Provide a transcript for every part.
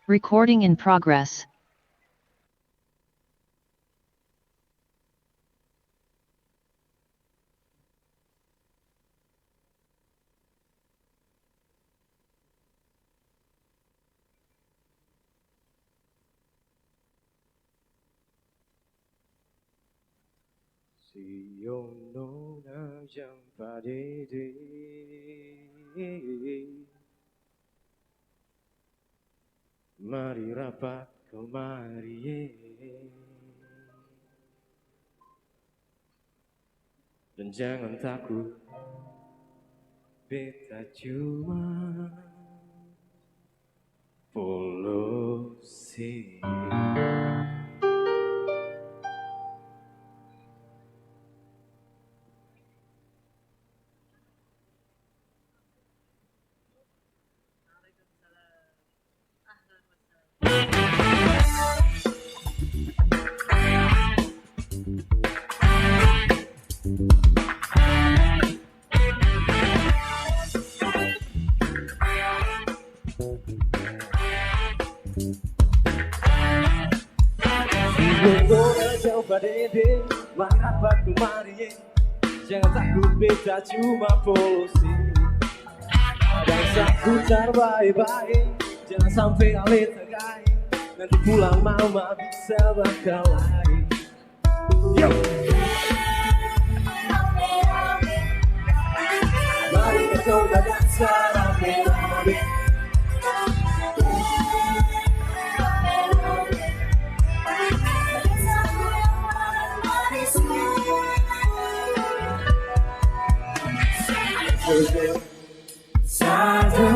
Recording in progress. Siono najang padede mari rapat kemari dan jangan takut beta cuma polusi. Jauh badede, mari rapat kemari. Jangan takut beta cuma polusi. Dan seputar baik-baik, jangan sampai ale tegai. Nanti pulang mama bisa bakal lain. Yo! Mari kita coba dansa rame-rame. Satu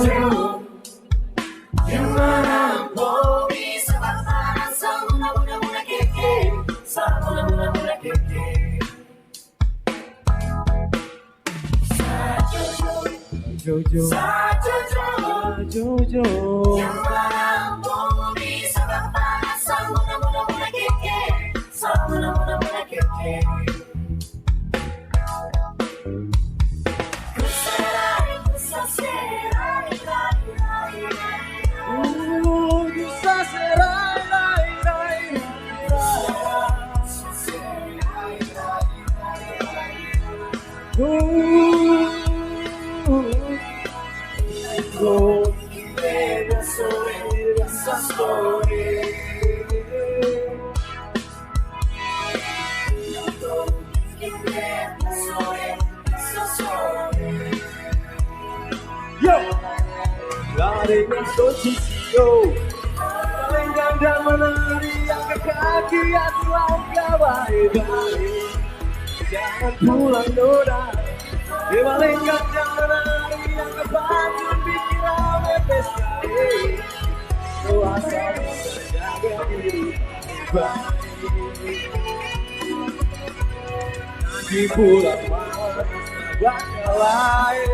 gimana mau bisa paparan sama muna keke, sama muna keke. Jojo, Jojo, gimana mau bisa paparan sama muna keke, sama muna keke. Dengan posisio lenggang dan menari yang ke kaki hati langkah baik-baik. Jangan pulang noda dewa lenggang dan menari yang ke baju bikin rame pesta. Kuasa menjaga diri baik. Nanti pulang malam bakal lain.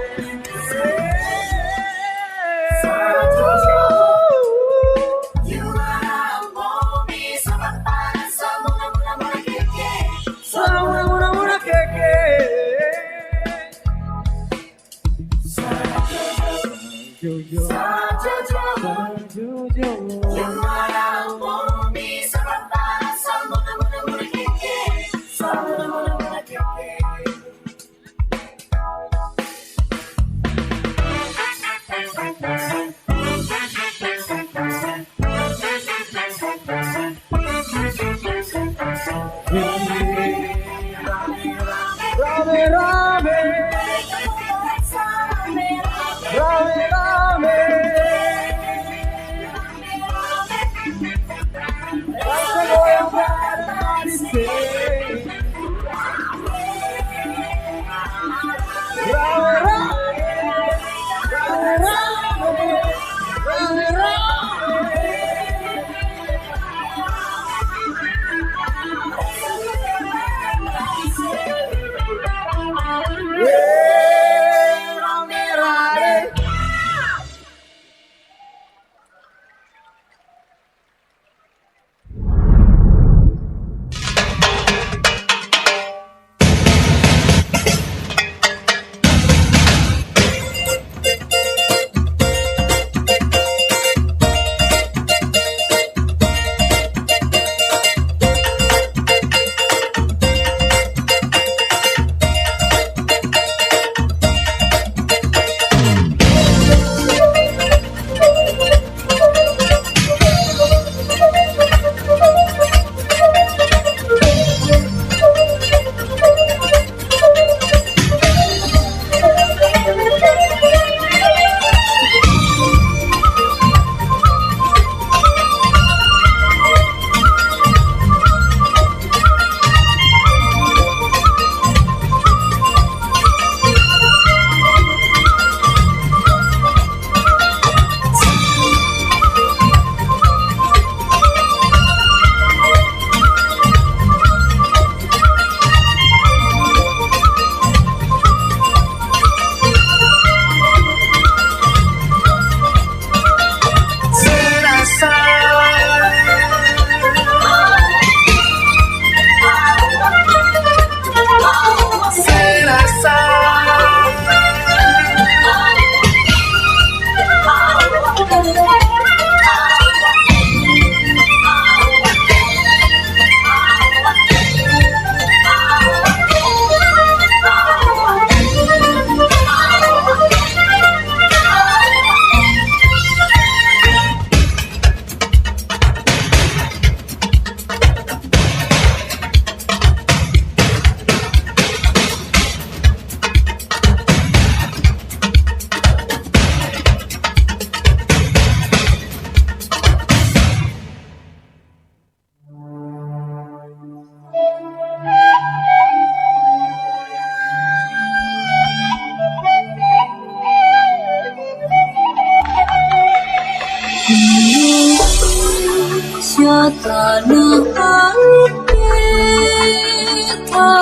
tanah air beta,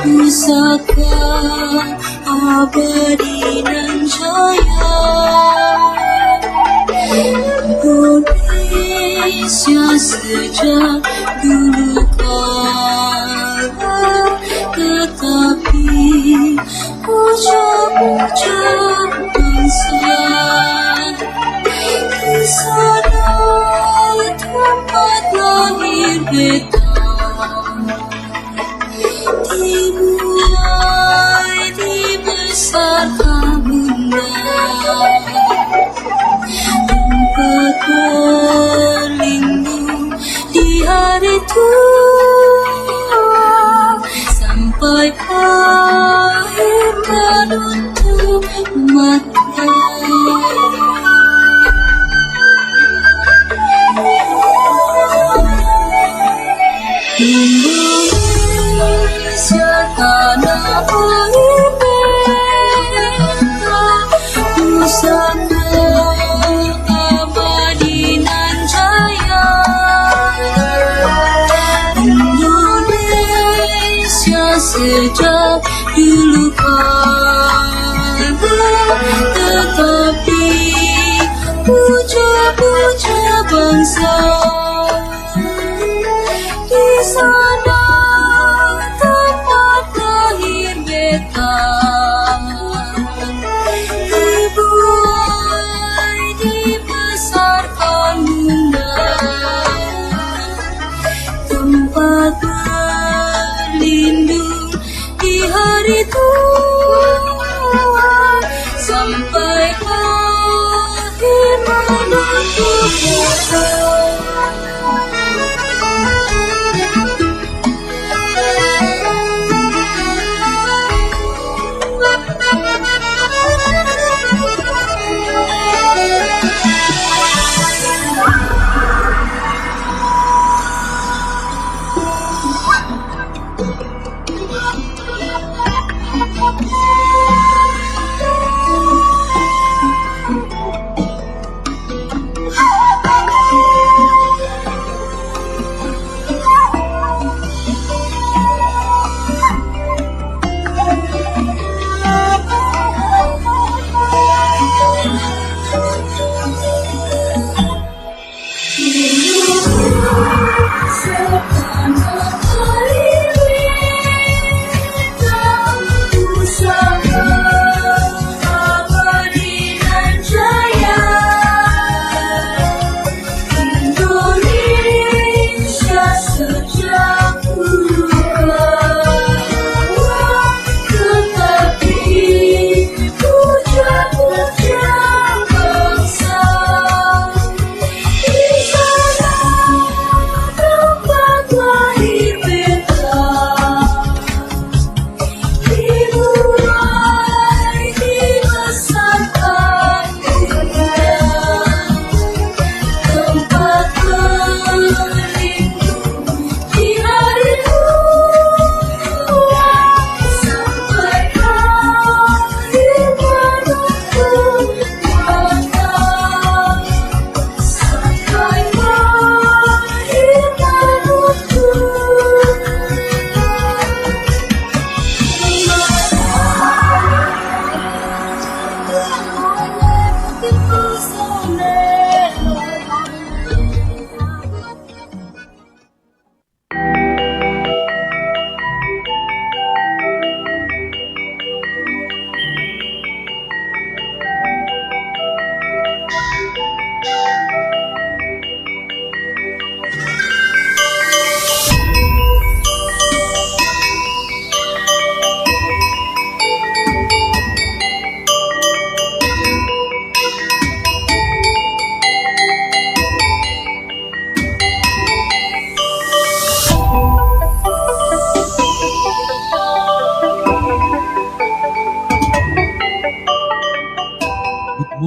pusaka abadi nan jaya. Indonesia sejak dulu kala, tetapi puja-puja bangsa. Di sana tempat lahir beta, dimulai dibesarkan bunda. Tempat berlindung di hari tua, sampai akhir menutup mata. Indonesia tanah air beta, pusaka abadi nan jaya. Indonesia sejak dulu kala, tetapi puja-puja bangsa. Di sana tempat lahir beta, dibuai dibesarkan bunda. Tempat berlindung di hari tua, sampai akhir menutup mata.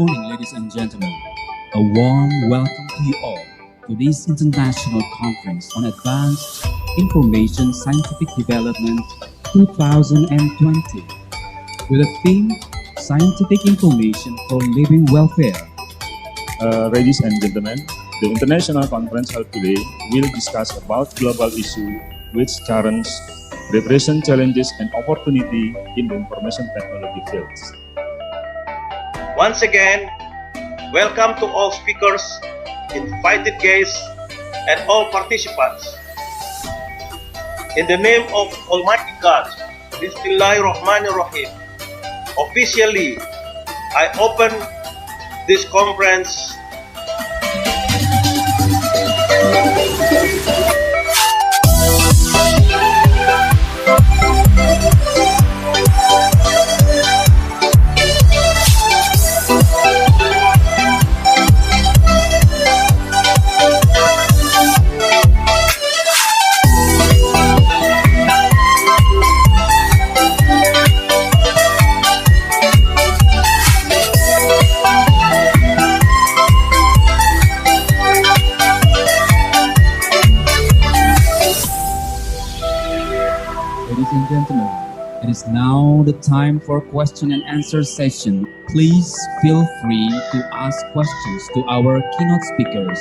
morning, ladies and gentlemen. A warm welcome to you all to this International Conference on Advanced Information Scientific Development 2020 with the theme Scientific Information for Living Welfare. Ladies and gentlemen, the international conference held today will discuss about global issue which currents represent challenges and opportunity in the information technology fields. Once again, welcome to all speakers, invited guests, and all participants. In the name of Almighty God, Bismillahirrahmanirrahim. Officially, I open this conference. Ladies and gentlemen, it is now the time for question and answer session. Please feel free to ask questions to our keynote speakers.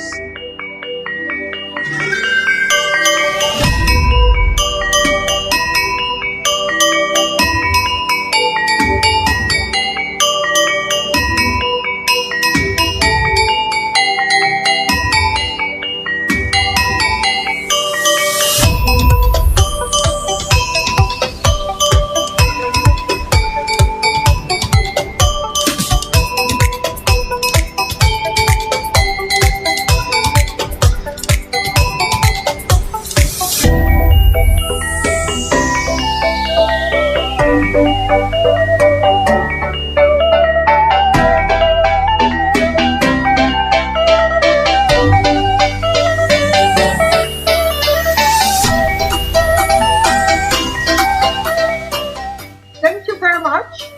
Thank you very much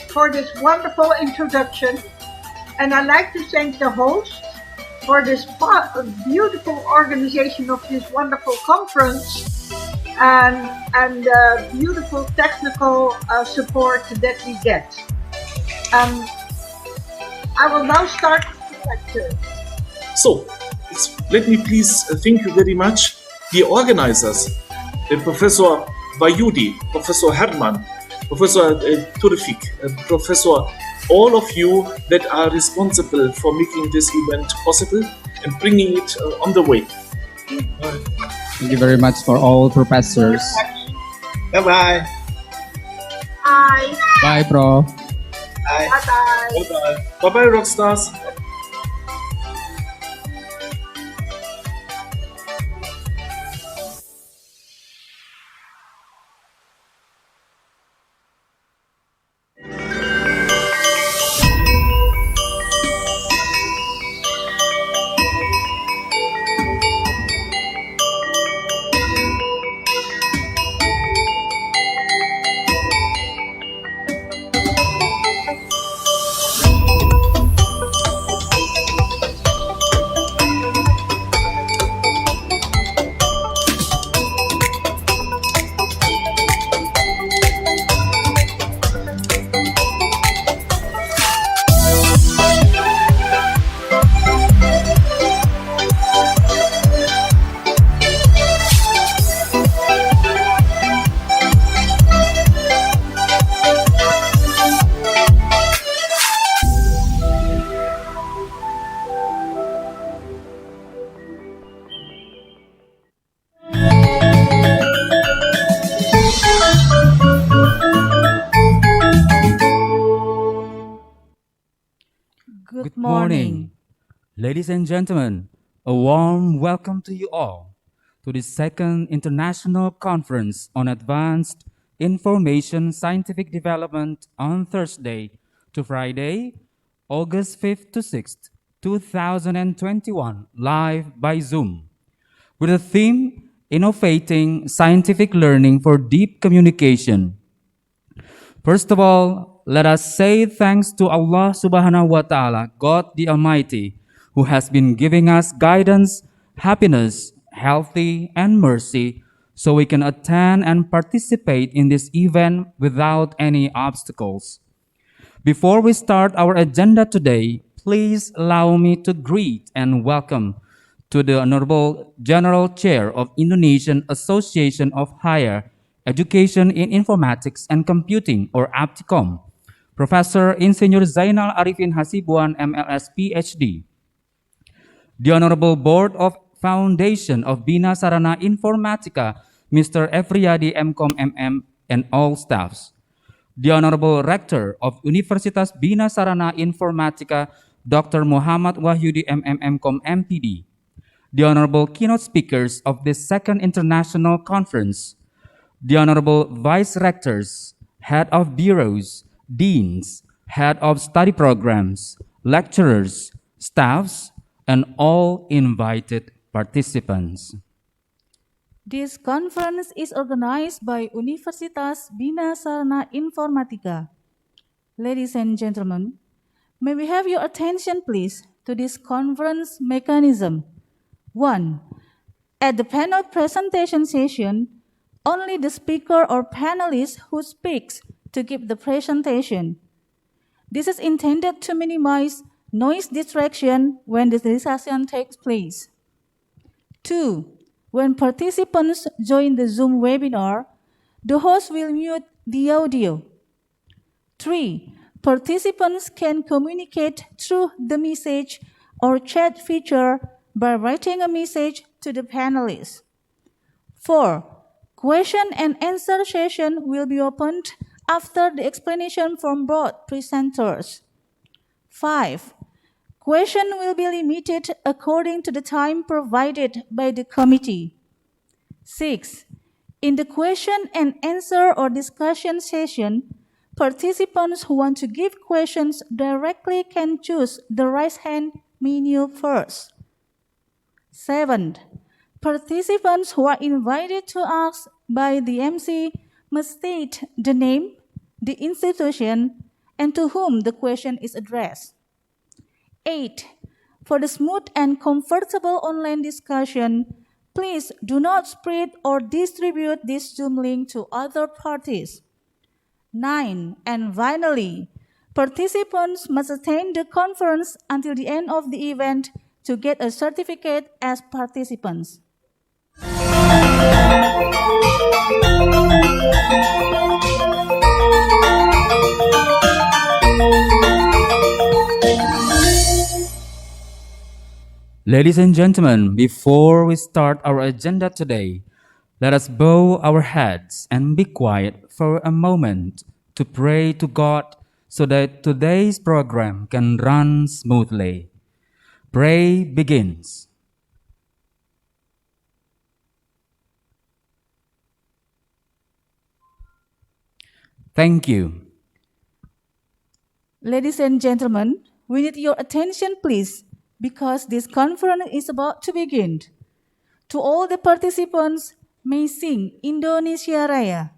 for this wonderful introduction, and I'd like to thank the host for this beautiful organization of this wonderful conference and beautiful technical support that we get. I will now start the lecture. So, let me please thank you very much, the organizers, Professor Bayudi, Professor Herman, Professor Turfik, Professor, all of you that are responsible for making this event possible and bringing it on the way. Thank you very much for all professors. Bye-bye. Bye. Bye, Pro. Bye. Bye-bye. Bye-bye. Bye-bye, Rockstars. Good morning. Ladies and gentlemen. A warm welcome to you all to the second International Conference on Advanced Information Scientific Development on Thursday to Friday, August 5th to 6th, 2021, live by Zoom, with the theme Innovating Scientific Learning for Deep Communication. First of all, let us say thanks to Allah Subhanahu wa Ta'ala, God the Almighty, who has been giving us guidance, happiness, healthy, and mercy so we can attend and participate in this event without any obstacles. Before we start our agenda today, please allow me to greet and welcome to the Honorable General Chair of Indonesian Association of Higher Education in Informatics and Computing, or APTICOM, Professor Insinyur Zainal Arifin Hasibuan, MLS PhD, the Honorable Board of Foundation of Bina Sarana Informatika, Mr. Efriyadi MCom MM, and all staffs, the Honorable Rector of Universitas Bina Sarana Informatika, Dr. Muhammad Wahyudi MM MCom MPD, the Honorable keynote speakers of this second international conference, the Honorable Vice Rectors, Head of Bureaus, Deans, Head of Study Programs, Lecturers, Staffs, and all invited participants. This conference is organized by Universitas Bina Sarana Informatika. Ladies and gentlemen, may we have your attention please to this conference mechanism. 1. At the panel presentation session, only the speaker or panelist who speaks to give the presentation. This is intended to minimize noise distraction when the discussion takes place. 2. When participants join the Zoom webinar, the host will mute the audio. 3. Participants can communicate through the message or chat feature by writing a message to the panelists. 4. Question and answer session will be opened after the explanation from both presenters. 5. Question will be limited according to the time provided by the committee. 6. In the question and answer or discussion session, participants who want to give questions directly can choose the raise hand menu first. 7. Participants who are invited to ask by the MC must state the name, the institution, and to whom the question is addressed. 8. For the smooth and comfortable online discussion, please do not spread or distribute this Zoom link to other parties. 9. And finally, participants must attend the conference until the end of the event to get a certificate as participants. Ladies and gentlemen, before we start our agenda today, let us bow our heads and be quiet for a moment to pray to God so that today's program can run smoothly. Pray begins. Thank you. Ladies and gentlemen, we need your attention please, because this conference is about to begin. To all the participants, may sing Indonesia Raya.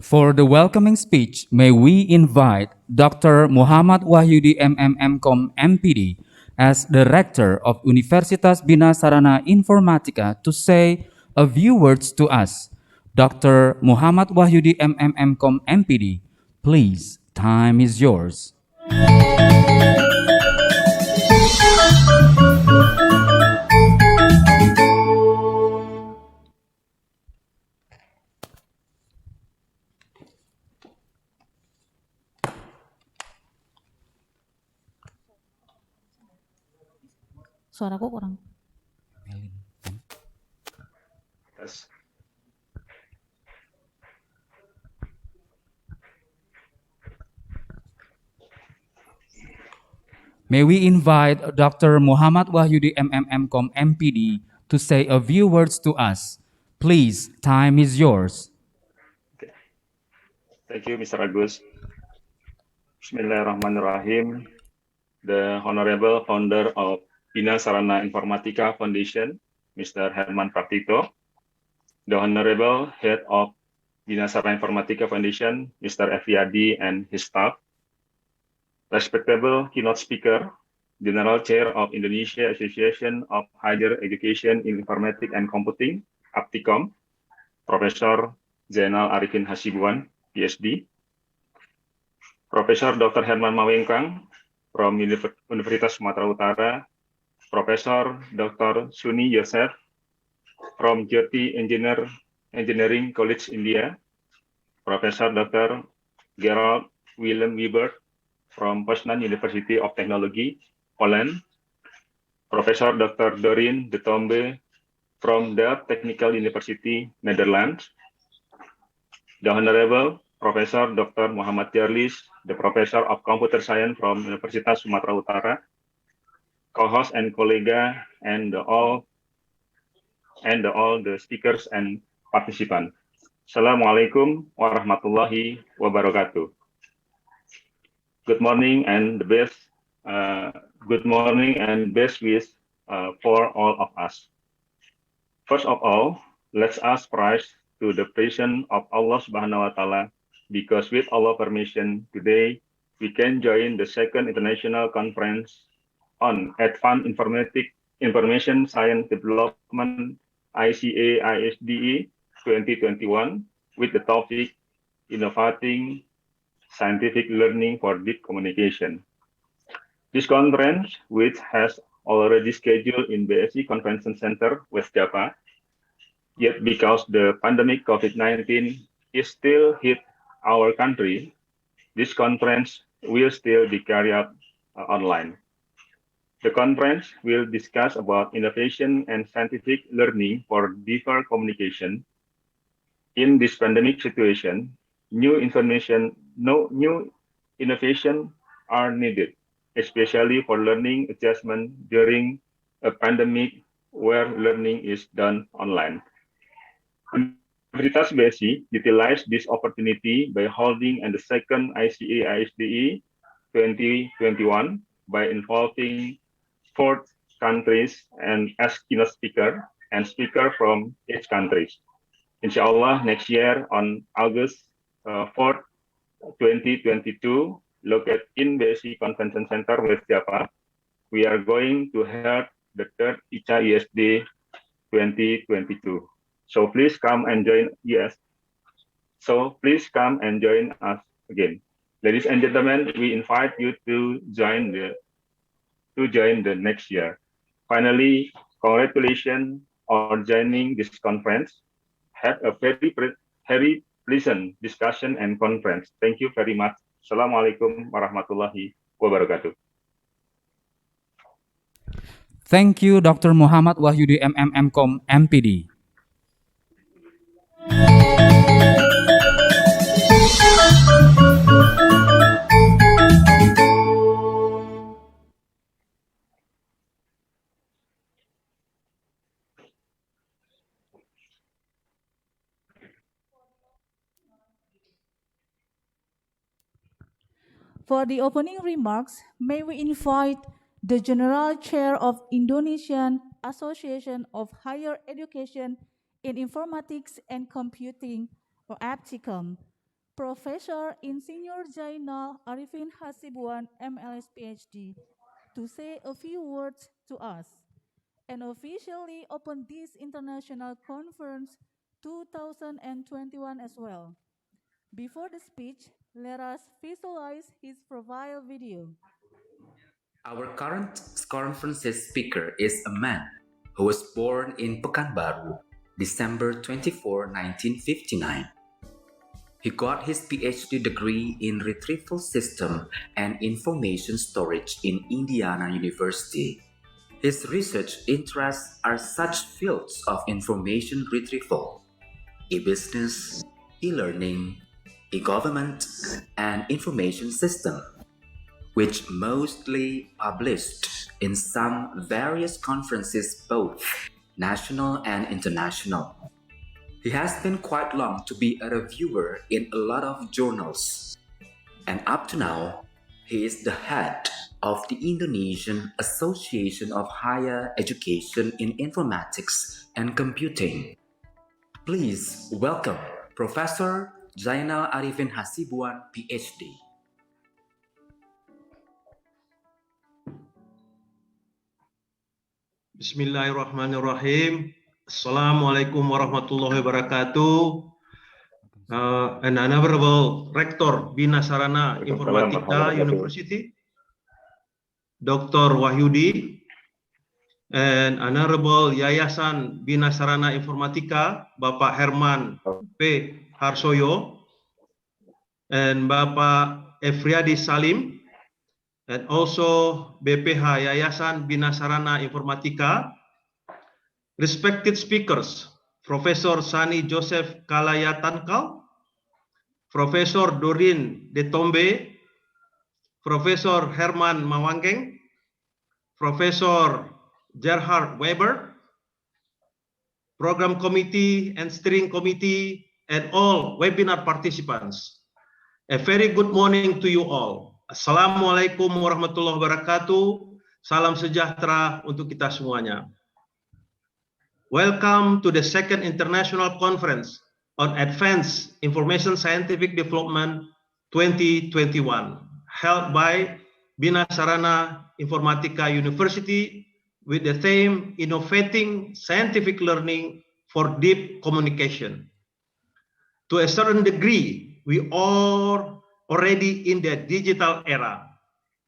For the welcoming speech, may we invite Dr. Muhammad Wahyudi MMM.Com MPD as Director of Universitas Bina Sarana Informatika to say a few words to us. Dr. Muhammad Wahyudi MMM.Com MPD, please, time is yours. Suaraku kurang. Yes. May we invite Dr. Muhammad Wahyudi MMM.Com MPD to say a few words to us. Please, time is yours. Thank you, Mr. Agus. Bismillahirrahmanirrahim. The Honorable Founder of Bina Sarana Informatika Foundation, Mr. Herman Praktito. The Honorable Head of Bina Sarana Informatika Foundation, Mr. Effiyadi and his staff. Respectable keynote speaker, General Chair of Indonesia Association of Higher Education in Informatics and Computing, Aptikom, Professor Zainal Arifin Hasibuan, PhD. Professor Dr. Herman Mawengkang from Universitas Sumatera Utara, Professor Dr. Suni Yosef from Jyoti Engineering College, India, Professor Dr. Gerald Willem Wiebert from Poznan University of Technology, Poland, Professor Dr. Dorien de Tombe from Delft Technical University, Netherlands, the Honorable Professor Dr. Muhammad Jarlis, the Professor of Computer Science from Universitas Sumatera Utara, co-host and colleague, and all the speakers and participants. Assalamualaikum warahmatullahi wabarakatuh. Good morning and best wishes for all of us. First of all, let's ask praise to the presence of Allah Subhanahu wa Ta'ala, because with Allah permission, today we can join the second international conference on Advanced Information Science Development ICA-ISDE 2021 with the topic Innovating Scientific Learning for Deep Communication. This conference, which has already scheduled in BSI Convention Center, West Java, yet because the pandemic COVID-19 is still hit our country, this conference will still be carried out online. The conference will discuss about innovation and scientific learning for deeper communication. In this pandemic situation, new innovation are needed, especially for learning adjustment during a pandemic where learning is done online. Universitas BSI utilized this opportunity by holding the second ICA-ISDE 2021 by involving 4 countries and as keynote speaker and speaker from each country. Inshallah, next year on August 4th, 2022, located in BSI Convention Center, West Java, we are going to have the third ICA ISD 2022. So please come and join us. So please come and join us again. Ladies and gentlemen, we invite you to join the next year. Finally, congratulations on joining this conference. Have a very pleasant discussion and conference. Thank you very much. Assalamualaikum warahmatullahi wabarakatuh. Thank you, Dr. Muhammad Wahyudi MMM.Com MPD. For the opening remarks, may we invite the General Chair of Indonesian Association of Higher Education in Informatics and Computing, or Aptikom, Professor Insinyur Zainal Arifin Hasibuan, MLS PhD, to say a few words to us and officially open this international conference 2021 as well. Before the speech, let us visualize his profile video. Our current conference's speaker is a man who was born in Pekanbaru, December 24, 1959. He got his PhD degree in Retrieval System and Information Storage in Indiana University. His research interests are such fields of information retrieval, e-business, e-learning, e-government, and information system, which mostly published in some various conferences, both national and international. He has been quite long to be a reviewer in a lot of journals, and up to now, he is the head of the Indonesian Association of Higher Education in Informatics and Computing. Please welcome Professor Zainal Arifin Hasibuan, PhD. Bismillahirrahmanirrahim. Assalamualaikum warahmatullahi wabarakatuh. An honorable Rector Bina Sarana Informatika University, Dr. Wahyudi, and Honorable Yayasan Bina Sarana Informatika, Bapak Herman P. Harsoyo, and Bapak Efriadi Salim, and also BPH Yayasan Bina Sarana Informatika. Respected speakers, Professor Sani Joseph Kalaya Tankal, Professor Dorin Detombe, Professor Herman Mawangeng, Professor Gerhard Weber, Program Committee and Steering Committee, and all webinar participants. A very good morning to you all. Assalamualaikum warahmatullahi wabarakatuh. Salam sejahtera untuk kita semuanya. Welcome to the second International Conference on Advanced Information Scientific Development 2021, held by Bina Sarana Informatika University with the theme Innovating Scientific Learning for Deep Communication. To a certain degree, we are already in the digital era.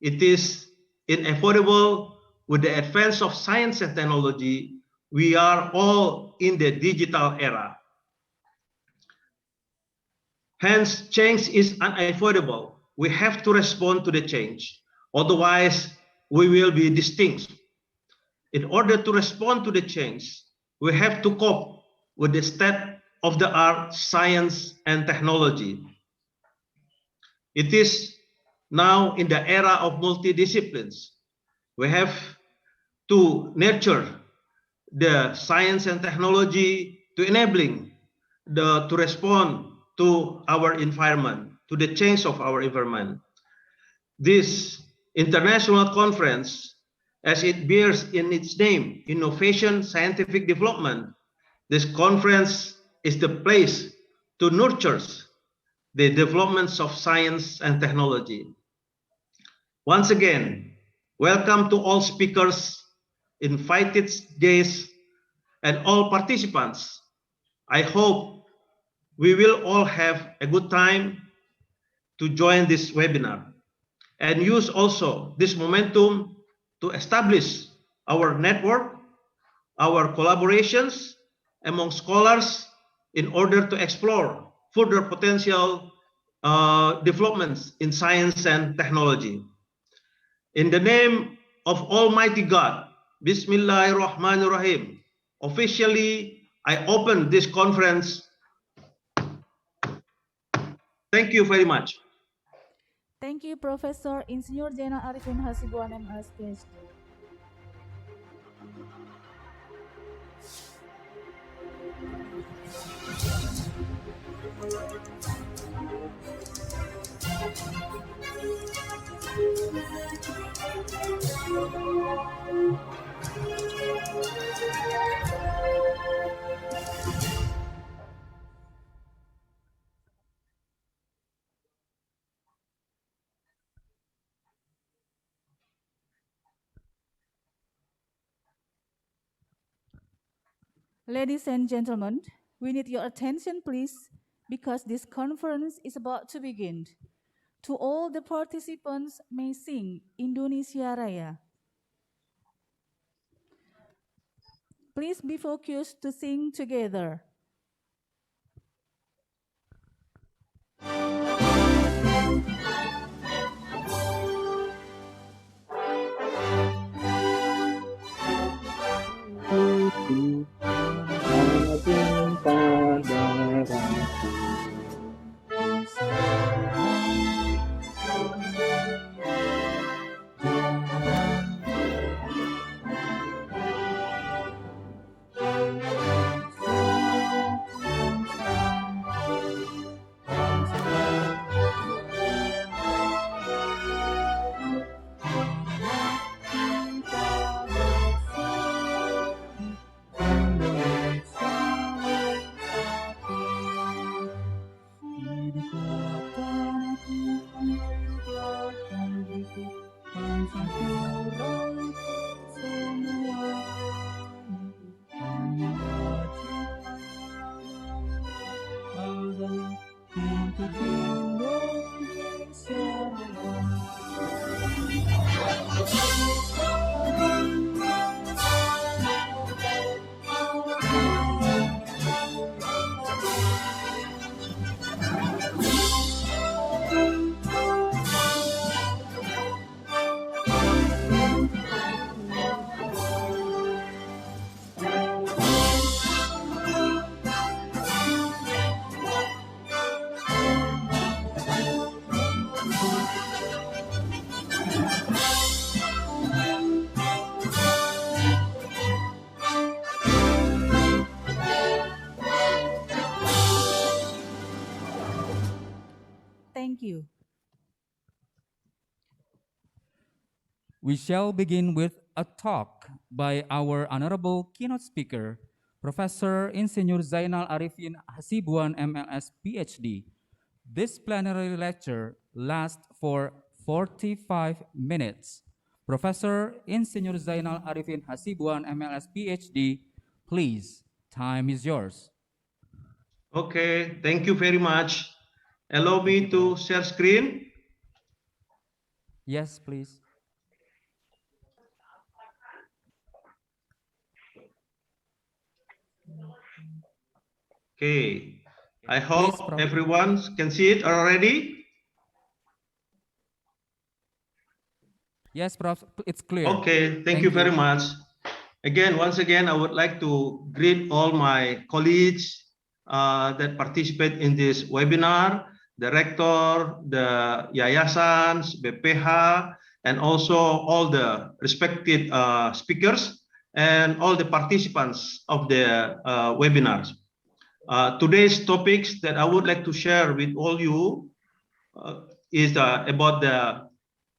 It is inevitable with the advance of science and technology. We are all in the digital era. Hence, change is unavoidable. We have to respond to the change. Otherwise, we will be extinct. In order to respond to the change, we have to cope with the state-of-the-art science and technology. It is now in the era of multidisciplines. We have to nurture the science and technology to enabling to respond to our environment, to the change of our environment. This international conference, as it bears in its name, Innovation Scientific Development, this conference is the place to nurture the developments of science and technology. Once again, welcome to all speakers, invited guests, and all participants. I hope we will all have a good time to join this webinar and use also this momentum to establish our network, our collaborations among scholars in order to explore further potential developments in science and technology. In the name of Almighty God, Bismillahirrahmanirrahim. Officially, I open this conference. Thank you very much. Thank you, Professor Insinyur Zainal Arifin Hasibuan, MS PhD. Ladies and gentlemen, we need your attention, please, because this conference is about to begin. To all the participants may sing Indonesia Raya. Please be focused to sing together. Thank you. We shall begin with a talk by our honorable keynote speaker, Professor Insinyur Zainal Arifin Hasibuan, MLS, PhD. This plenary lecture lasts for 45 minutes. Professor Insinyur Zainal Arifin Hasibuan, MLS, PhD, please, time is yours. Okay, thank you very much. Allow me to share screen. Yes, please. Okay, I Please, hope Prof. everyone can see it already. Yes, Prof, it's clear. Okay, thank you very much. Again, once again, I would like to greet all my colleagues that participate in this webinar, the rector, the yayasans, BPH, and also all the respected speakers and all the participants of the webinars. Today's topics that I would like to share with all you is about the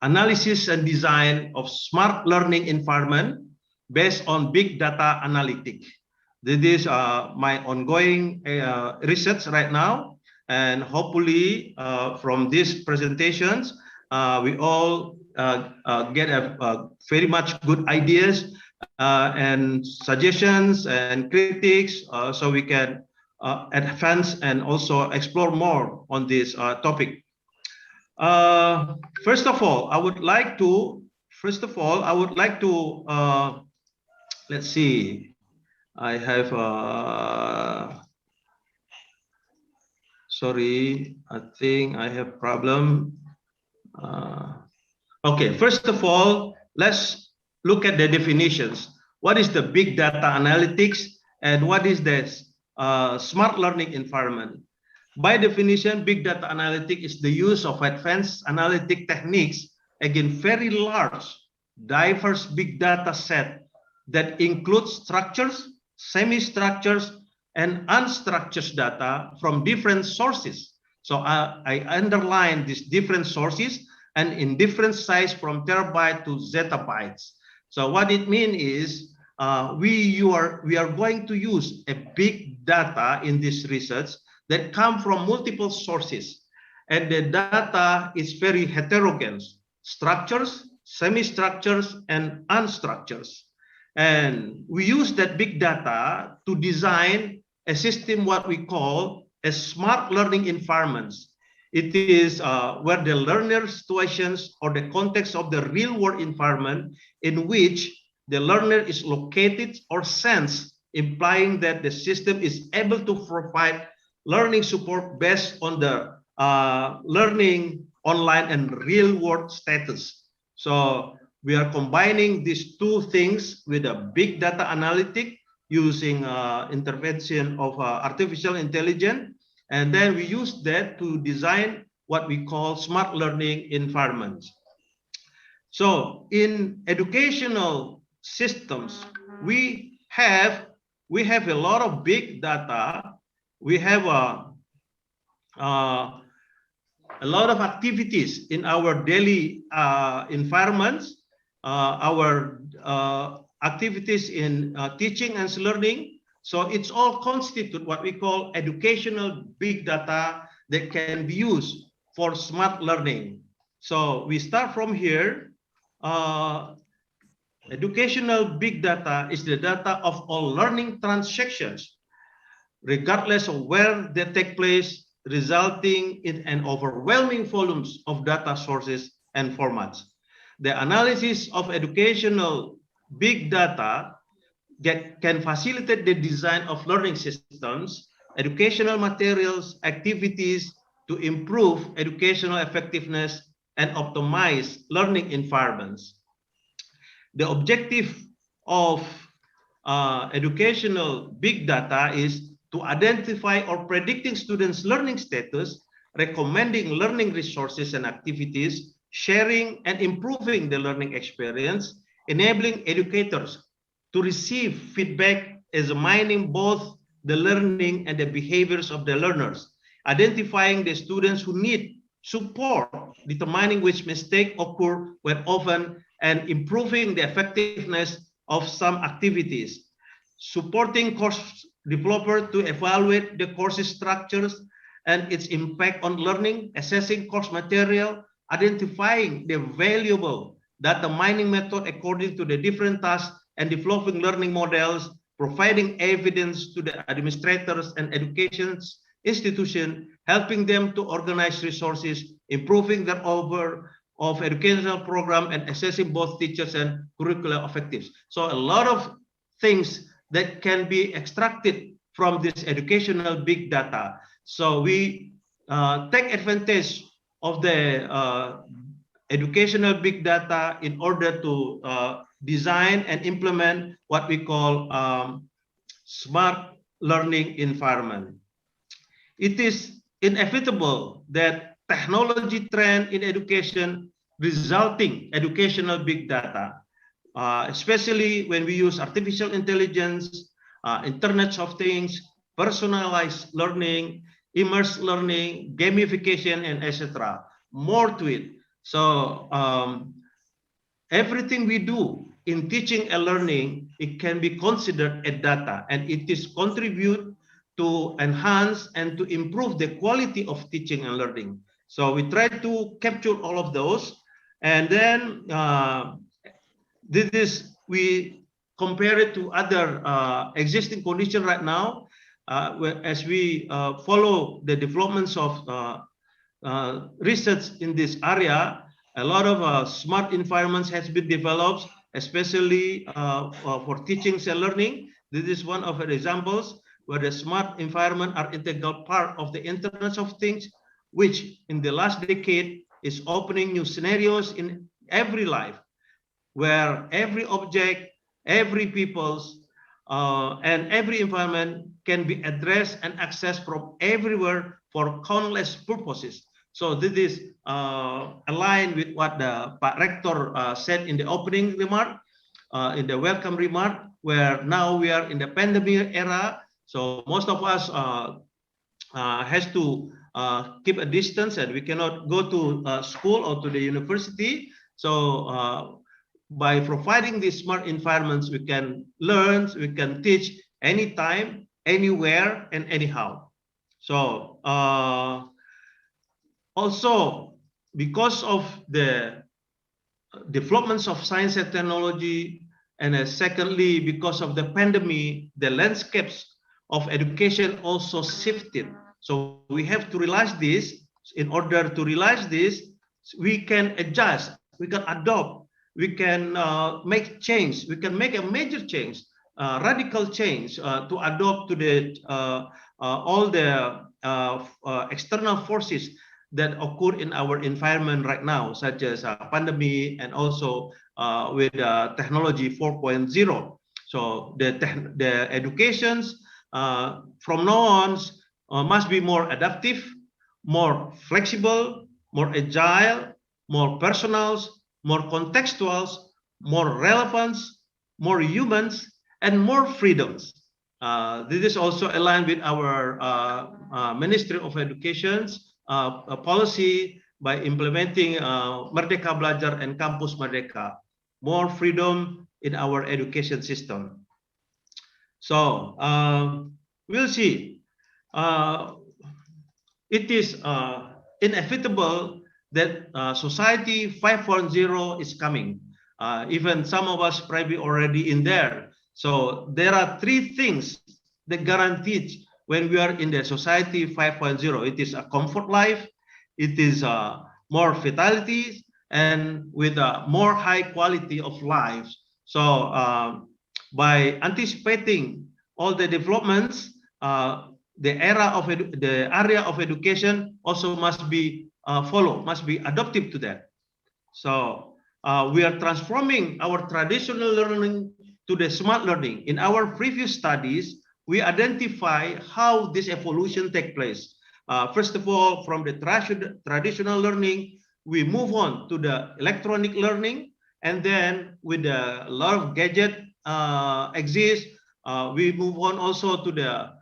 analysis and design of smart learning environment based on big data analytics. This is my ongoing research right now, and hopefully from these presentations, we all get very much good ideas and suggestions and critics, so we can advance and also explore more on this topic. First of all, I would like to let's see. I have sorry, I think I have problem. Okay, first of all, let's look at the definitions. What is the big data analytics and what is the smart learning environment? By definition, big data analytics is the use of advanced analytic techniques against very large, diverse big data set that includes structures, semi-structures, and unstructured data from different sources. So I underline these different sources and in different size from terabyte to zettabytes. So what it means is we are going to use a big data in this research that come from multiple sources, and the data is very heterogeneous: structures, semi-structures, and unstructures. And we use that big data to design a system, what we call a smart learning environments. It is where the learner situations or the context of the real world environment in which the learner is located or sensed, implying that the system is able to provide learning support based on the learning online and real world status. So we are combining these two things with a big data analytic using intervention of artificial intelligence. And then we use that to design what we call smart learning environments. So in educational systems, we have a lot of big data. We have a lot of activities in our daily environments, our activities in teaching and learning. So it's all constitute what we call educational big data that can be used for smart learning. So we start from here. Educational big data is the data of all learning transactions, regardless of where they take place, resulting in an overwhelming volumes of data sources and formats. The analysis of educational big data can facilitate the design of learning systems, educational materials, activities to improve educational effectiveness and optimize learning environments. The objective of educational big data is to identify or predicting students' learning status, recommending learning resources and activities, sharing and improving the learning experience, enabling educators to receive feedback, examining both the learning and the behaviors of the learners, identifying the students who need support, determining which mistakes occur when often, and improving the effectiveness of some activities, supporting course developer to evaluate the course structures and its impact on learning, assessing course material, identifying the valuable data mining method according to the different tasks, and developing learning models, providing evidence to the administrators and education institutions, helping them to organize resources, improving their over of educational program, and assessing both teachers and curricular effectiveness. So a lot of things that can be extracted from this educational big data. So we take advantage of the educational big data in order to design and implement what we call smart learning environment. It is inevitable that technology trend in education resulting educational big data, especially when we use artificial intelligence, Internet of Things, personalized learning, immersive learning, gamification, and etc. More to it. So everything we do in teaching and learning, it can be considered a data, and it is contribute to enhance and to improve the quality of teaching and learning. So we try to capture all of those, and then we compare it to other existing condition right now, as we follow the developments of research in this area. A lot of smart environments has been developed, especially for teaching and learning. This is one of the examples where the smart environment are integral part of the Internet of Things, which in the last decade is opening new scenarios in every life, where every object, every people's, and every environment can be addressed and accessed from everywhere for countless purposes. So this is aligned with what the Pak Rector said in the opening remark, in the welcome remark, where now we are in the pandemic era. So most of us has to keep a distance, and we cannot go to school or to the university. So by providing these smart environments, we can learn, we can teach anytime, anywhere, and anyhow. So also, because of the developments of science and technology, And secondly, because of the pandemic, the landscapes of education also shifted. So we have to realize this. In order to realize this, we can adjust, we can adopt, we can make change, we can make a major change, radical change to adopt to the all the external forces that occur in our environment right now, such as pandemic and also with technology 4.0. So the educations from now on must be more adaptive, more flexible, more agile, more personal, more contextual, more relevant, more humans, and more freedoms. This is also aligned with our Ministry of Education's policy by implementing Merdeka Belajar and Kampus Merdeka, more freedom in our education system. So we'll see. It is inevitable that society 5.0 is coming. Even some of us probably already in there. So there are three things that guaranteed when we are in the society 5.0. It is a comfort life, it is more vitality, and with a more high quality of life. So by anticipating all the developments, the area of education also must be followed, must be adaptive to that. So we are transforming our traditional learning to the smart learning. In our previous studies, we identify how this evolution takes place. First of all, from the traditional learning, we move on to the electronic learning, and then with a lot of gadget exist, we move on also to the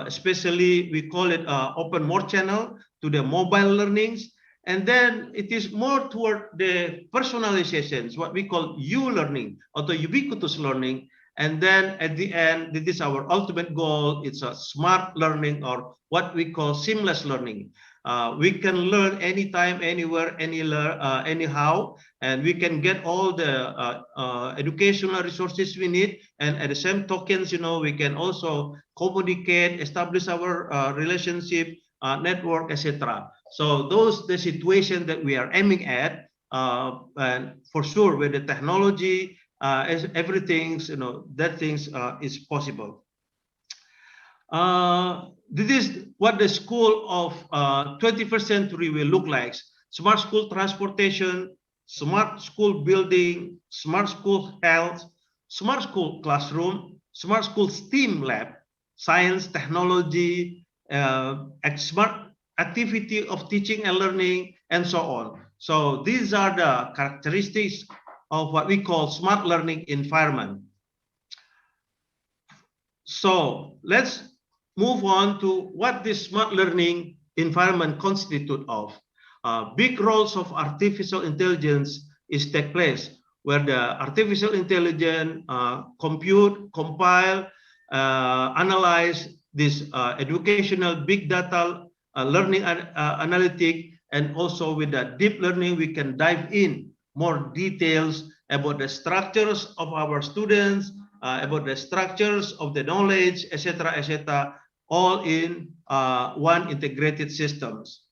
especially we call it open more channel to the mobile learnings, and then it is more toward the personalizations, what we call U-learning or the ubiquitous learning. And then at the end, this is our ultimate goal. It's a smart learning, or what we call seamless learning. We can learn anytime, anywhere, anyhow, and we can get all the educational resources we need. And at the same tokens, we can also communicate, establish our relationship, network, etc. So those the situation that we are aiming at, and for sure with the technology, everything, that things is possible. This is what the school of 21st century will look like. Smart school transportation, smart school building, smart school health, smart school classroom, smart school STEAM lab, science, technology, smart activity of teaching and learning, and so on. So these are the characteristics of what we call smart learning environment. So let's move on to what this smart learning environment constitute of. Big roles of artificial intelligence is take place, where the artificial intelligence compute, compile, analyze this educational big data, learning analytic, and also with the deep learning, we can dive in more details about the structures of our students, about the structures of the knowledge, etc., all in one integrated systems.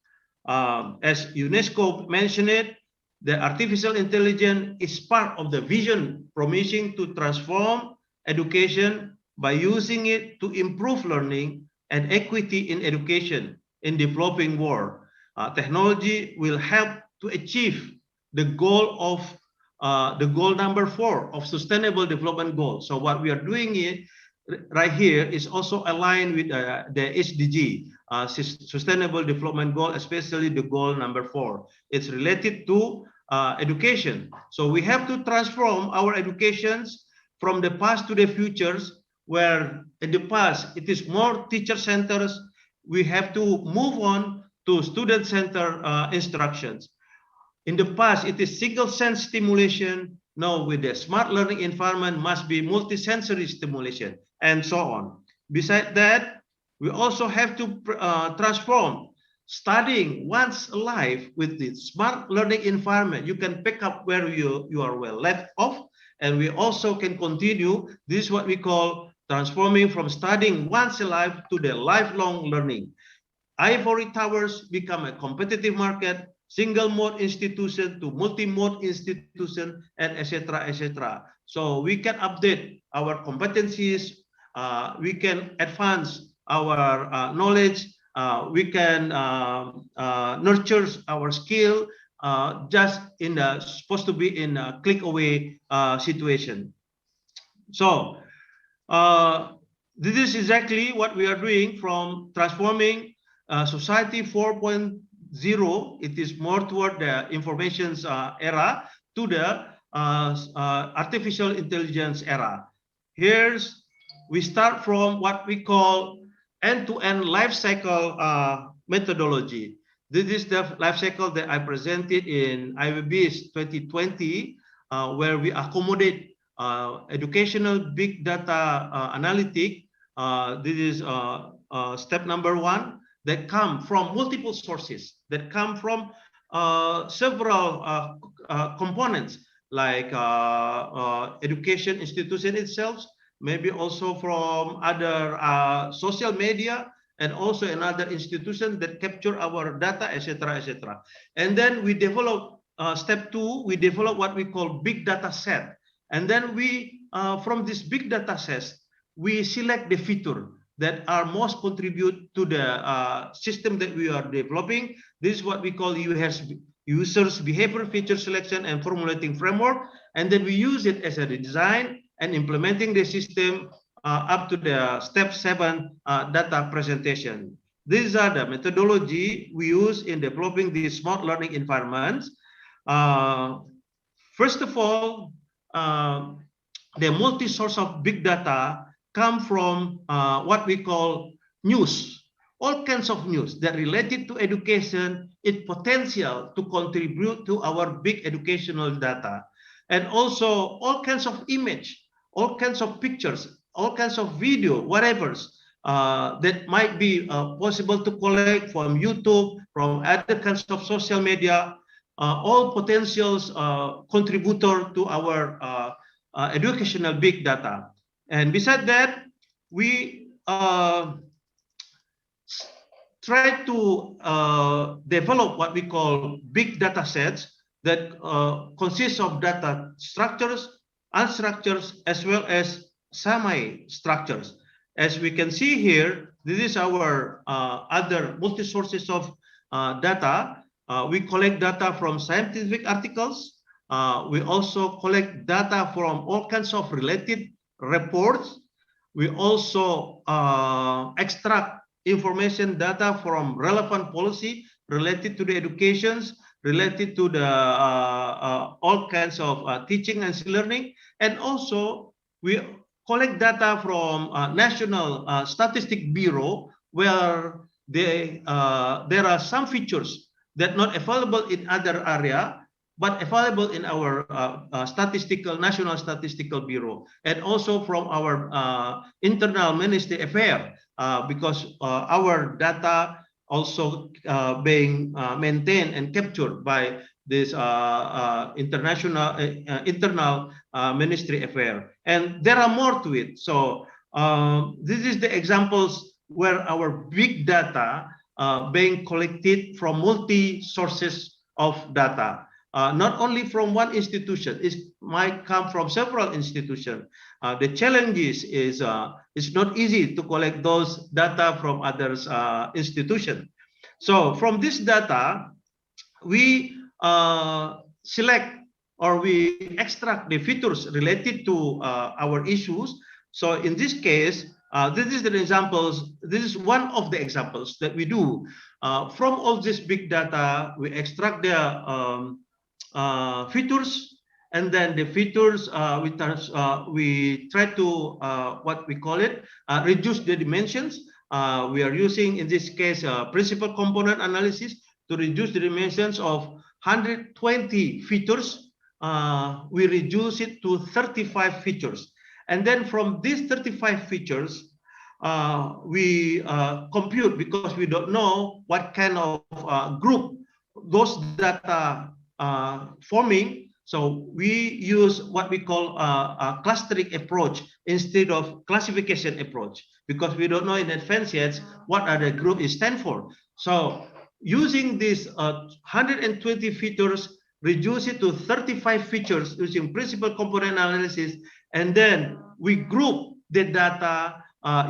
As UNESCO mentioned it, the artificial intelligence is part of the vision promising to transform education by using it to improve learning and equity in education in developing world. Technology will help to achieve the goal of the goal number 4 of Sustainable Development Goals. So what we are doing right here is also aligned with the SDG, Sustainable Development Goal, especially the goal number 4. It's related to education. So we have to transform our educations from the past to the futures, where in the past it is more teacher-centered. We have to move on to student-centered instructions. In the past, it is single sense stimulation. Now, with the smart learning environment, must be multisensory stimulation, and so on. Besides that, we also have to transform studying once alive with the smart learning environment. You can pick up where you are well left off, And we also can continue. This is what we call transforming from studying once a life to the lifelong learning. Ivory towers become a competitive market, single mode institution to multi-mode institution, and etc. etc. So we can update our competencies, we can advance our knowledge, we can nurture our skill just in supposed to be in a click away situation. So this is exactly what we are doing from transforming society 4.0. It is more toward the information era to the artificial intelligence era. Here's we start from what we call end-to-end life cycle methodology. This is the life cycle that I presented in IWB's 2020, where we accommodate educational big data analytic. This is step number 1, that come from multiple sources, that come from several components, like education institution itself, maybe also from other social media, and also another institution that capture our data, etc., etc. And then we develop step 2, we develop what we call big data set. And then we, from this big data set, we select the feature that are most contribute to the system that we are developing. This is what we call users behavior feature selection and formulating framework. And then we use it as a design and implementing the system up to the step 7 data presentation. These are the methodology we use in developing these smart learning environments. First of all, the multi-source of big data come from what we call news. All kinds of news that related to education, its potential to contribute to our big educational data. And also all kinds of image, all kinds of pictures, all kinds of video, whatever that might be possible to collect from YouTube, from other kinds of social media, all potentials contributor to our educational big data. And besides that, we try to develop what we call big data sets that consist of data structures, unstructured, as well as semi-structures. As we can see here, this is our other multi-sources of data. We collect data from scientific articles. We also collect data from all kinds of related reports. We also extract information data from relevant policy related to the educations, related to the all kinds of teaching and learning. And also we collect data from National Statistic Bureau, where there are some features that not available in other area, but available in our National Statistical Bureau, and also from our internal Ministry Affairs, because our data also being maintained and captured by this internal Ministry Affairs. And there are more to it. So this is the examples where our big data being collected from multi sources of data. Not only from one institution, it might come from several institutions. The challenge is it's not easy to collect those data from others institutions. So from this data, we select or we extract the features related to our issues. So in this case, this is the examples. This is one of the examples that we do. From all this big data, we extract the features, and then the features we try to what we call it reduce the dimensions. We are using in this case principal component analysis to reduce the dimensions of 120 features. We reduce it to 35 features, and then from these 35 features we compute, because we don't know what kind of group those data forming. So we use what we call a clustering approach instead of classification approach, because we don't know in advance yet what are the group is stand for. So using these 120 features, reduce it to 35 features using principal component analysis, and then we group the data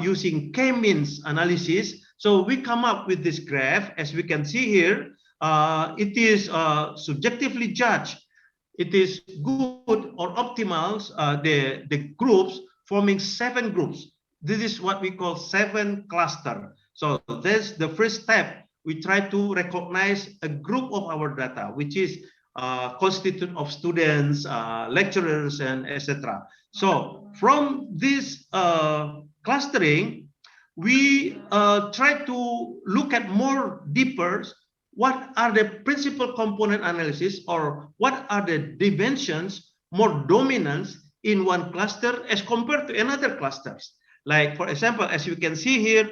using k-means analysis. So we come up with this graph. As we can see here, it is subjectively judged. It is good or optimal, the groups forming 7 groups. This is what we call 7 cluster. So that's the first step. We try to recognize a group of our data, which is constituted of students, lecturers, and etc. So from this clustering, we try to look at more deeper what are the principal component analysis, or what are the dimensions more dominant in one cluster as compared to another clusters. Like, for example, as you can see here,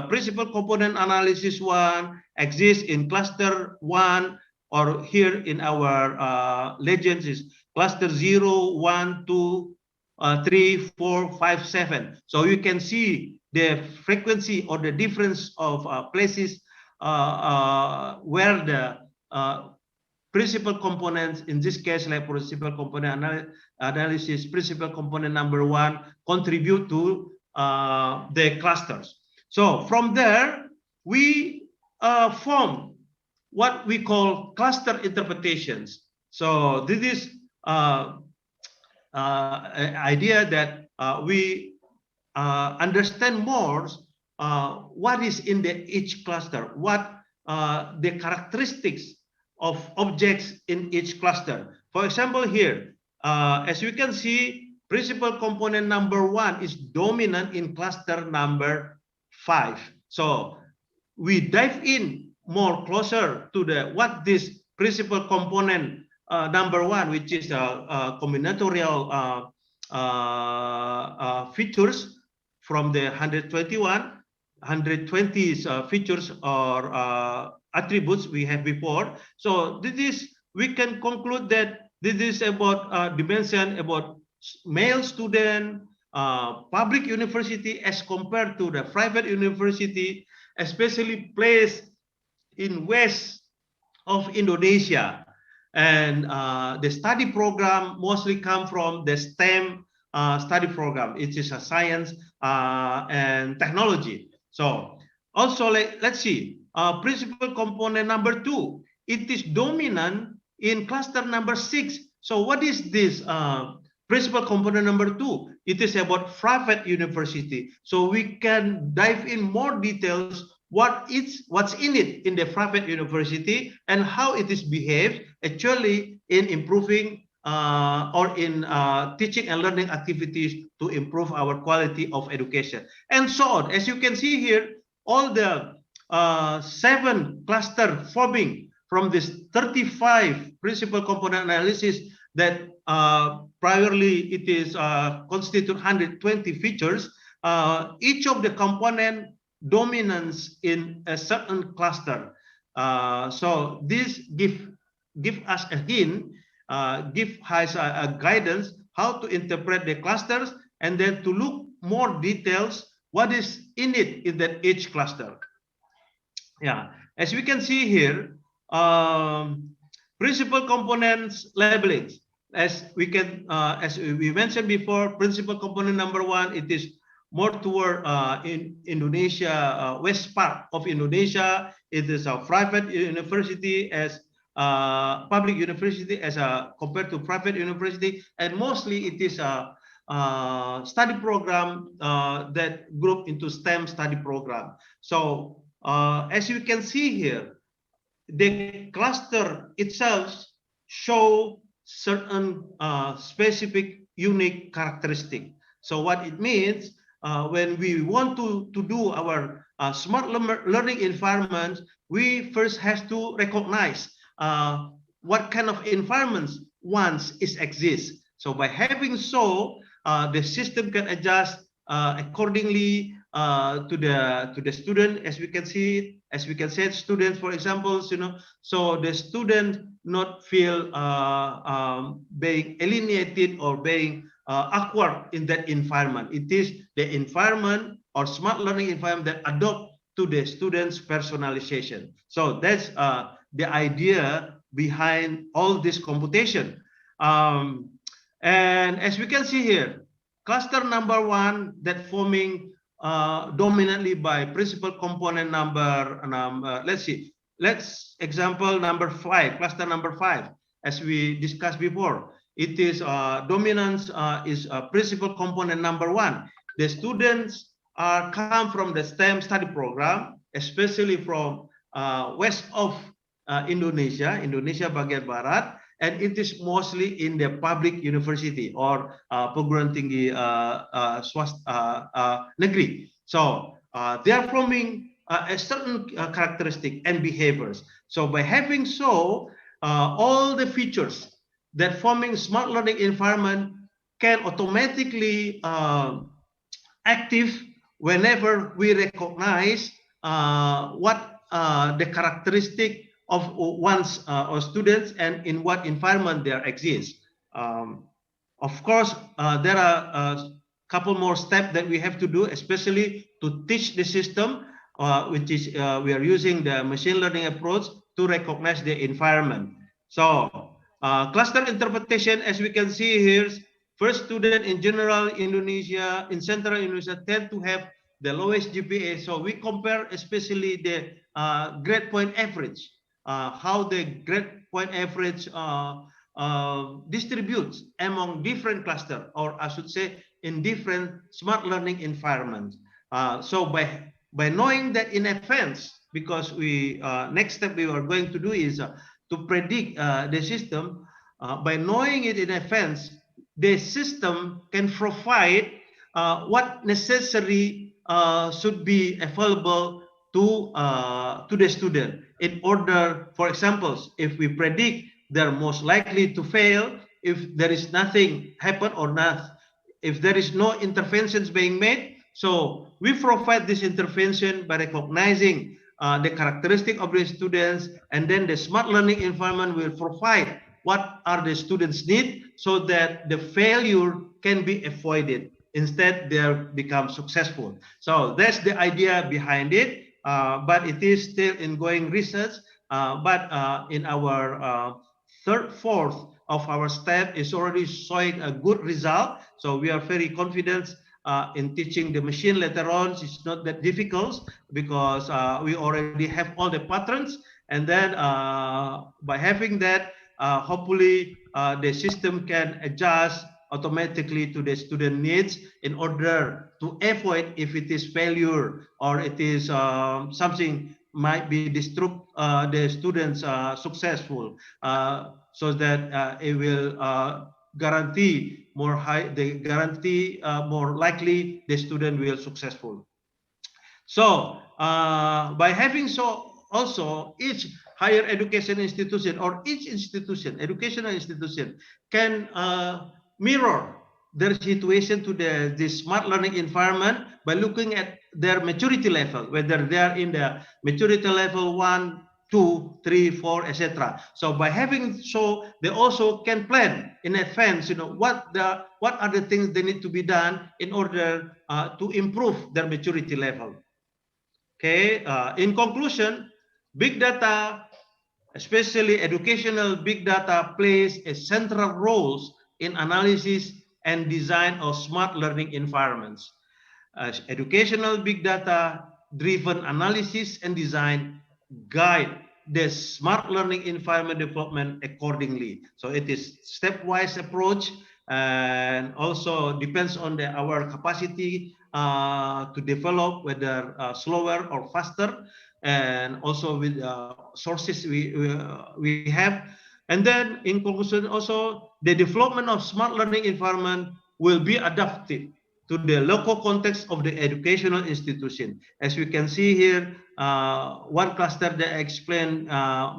principal component analysis 1 exists in cluster 1, or here in our legends is cluster 0, 1, 2, 3, 4, 5, 7. So you can see the frequency or the difference of places where the principal components, in this case, like principal component analysis, principal component number 1 contribute to the clusters. So from there, we form what we call cluster interpretations. So this is an idea that we understand more what is in each cluster, what the characteristics of objects in each cluster. For example, here, as you can see, principal component number 1 is dominant in cluster number 5. So we dive in more closer to what this principal component number 1, which is combinatorial features from the 120 features or attributes we have before. So this is, we can conclude that this is about dimension about male student, public university as compared to the private university, especially placed in west of Indonesia. And the study program mostly come from the STEM study program. It is a science and technology. So also, let's see, principal component number 2, it is dominant in cluster number 6. So what is this principal component number 2? It is about private university. So we can dive in more details what's in it in the private university and how it is behaved actually in improving or in teaching and learning activities to improve our quality of education, and so on. As you can see here, all the 7 cluster forming from this 35 principal component analysis that priorly it is constitute 120 features. Each of the component dominance in a certain cluster. So this give us a hint, give us a guidance how to interpret the clusters, and then to look more details what is in it in that each cluster. Yeah, as we can see here, principal components labelings. As we mentioned before, principal component number 1, it is more toward in Indonesia, west part of Indonesia. It is a private university as public university as compared to private university, and mostly it is a study program that group into STEM study program. So as you can see here, the cluster itself show certain specific unique characteristic. So what it means, when we want to do our smart learning environment, we first have to recognize what kind of environments once exists. So by having so, the system can adjust accordingly to the student. As we can see, as we can say, students, for example, so the student not feel being alienated or being awkward in that environment. It is the environment or smart learning environment that adopt to the students' personalization. So that's the idea behind all this computation. And as we can see here, cluster number 1 that forming dominantly by principal component number, let's example number 5, cluster number 5, as we discussed before. It is dominance is principal component number 1. The students come from the STEM study program, especially from west of Indonesia bagian barat, and it is mostly in the public university or perguruan tinggi negeri. So they are forming a certain characteristic and behaviors. So by having all the features that forming smart learning environment can automatically active whenever we recognize what the characteristic of one's or students and in what environment they exist. Of course, there are a couple more steps that we have to do, especially to teach the system, which is we are using the machine learning approach to recognize the environment. So cluster interpretation, as we can see here, first student in general Indonesia, in central Indonesia tend to have the lowest GPA. So we compare especially the grade point average, how the grade point average distributes among different clusters, or I should say in different smart learning environments. So by knowing that in advance, because we next step we are going to do is to predict the system, by knowing it in advance, the system can provide what necessary should be available to the student in order, for example, if we predict they're most likely to fail, if there is nothing happen or not, if there is no interventions being made, so we provide this intervention by recognizing the characteristic of the students, and then the smart learning environment will provide what are the students need so that the failure can be avoided. Instead, they become successful. So that's the idea behind it, but it is still in going research. But in our fourth of our step is already showing a good result. So we are very confident in teaching the machine later on. It's not that difficult because we already have all the patterns. And then by having that, hopefully the system can adjust automatically to the student needs in order to avoid if it is failure or it is something might be destruct the students successful, so that it will guarantee more likely the student will successful. So by having also each higher education institution or each institution, educational institution can mirror their situation to the smart learning environment by looking at their maturity level, whether they are in the maturity level 1, 2, 3, 4, etc. So by having they also can plan in advance, what are the things they need to be done in order to improve their maturity level. Okay. In conclusion, big data, especially educational big data, plays a central role in analysis and design of smart learning environments. Educational big data driven analysis and design guide the smart learning environment development accordingly. So it is stepwise approach and also depends on our capacity to develop, whether slower or faster, and also with sources we have. And then in conclusion, also the development of smart learning environment will be adapted to the local context of the educational institution. As we can see here, one cluster that I explained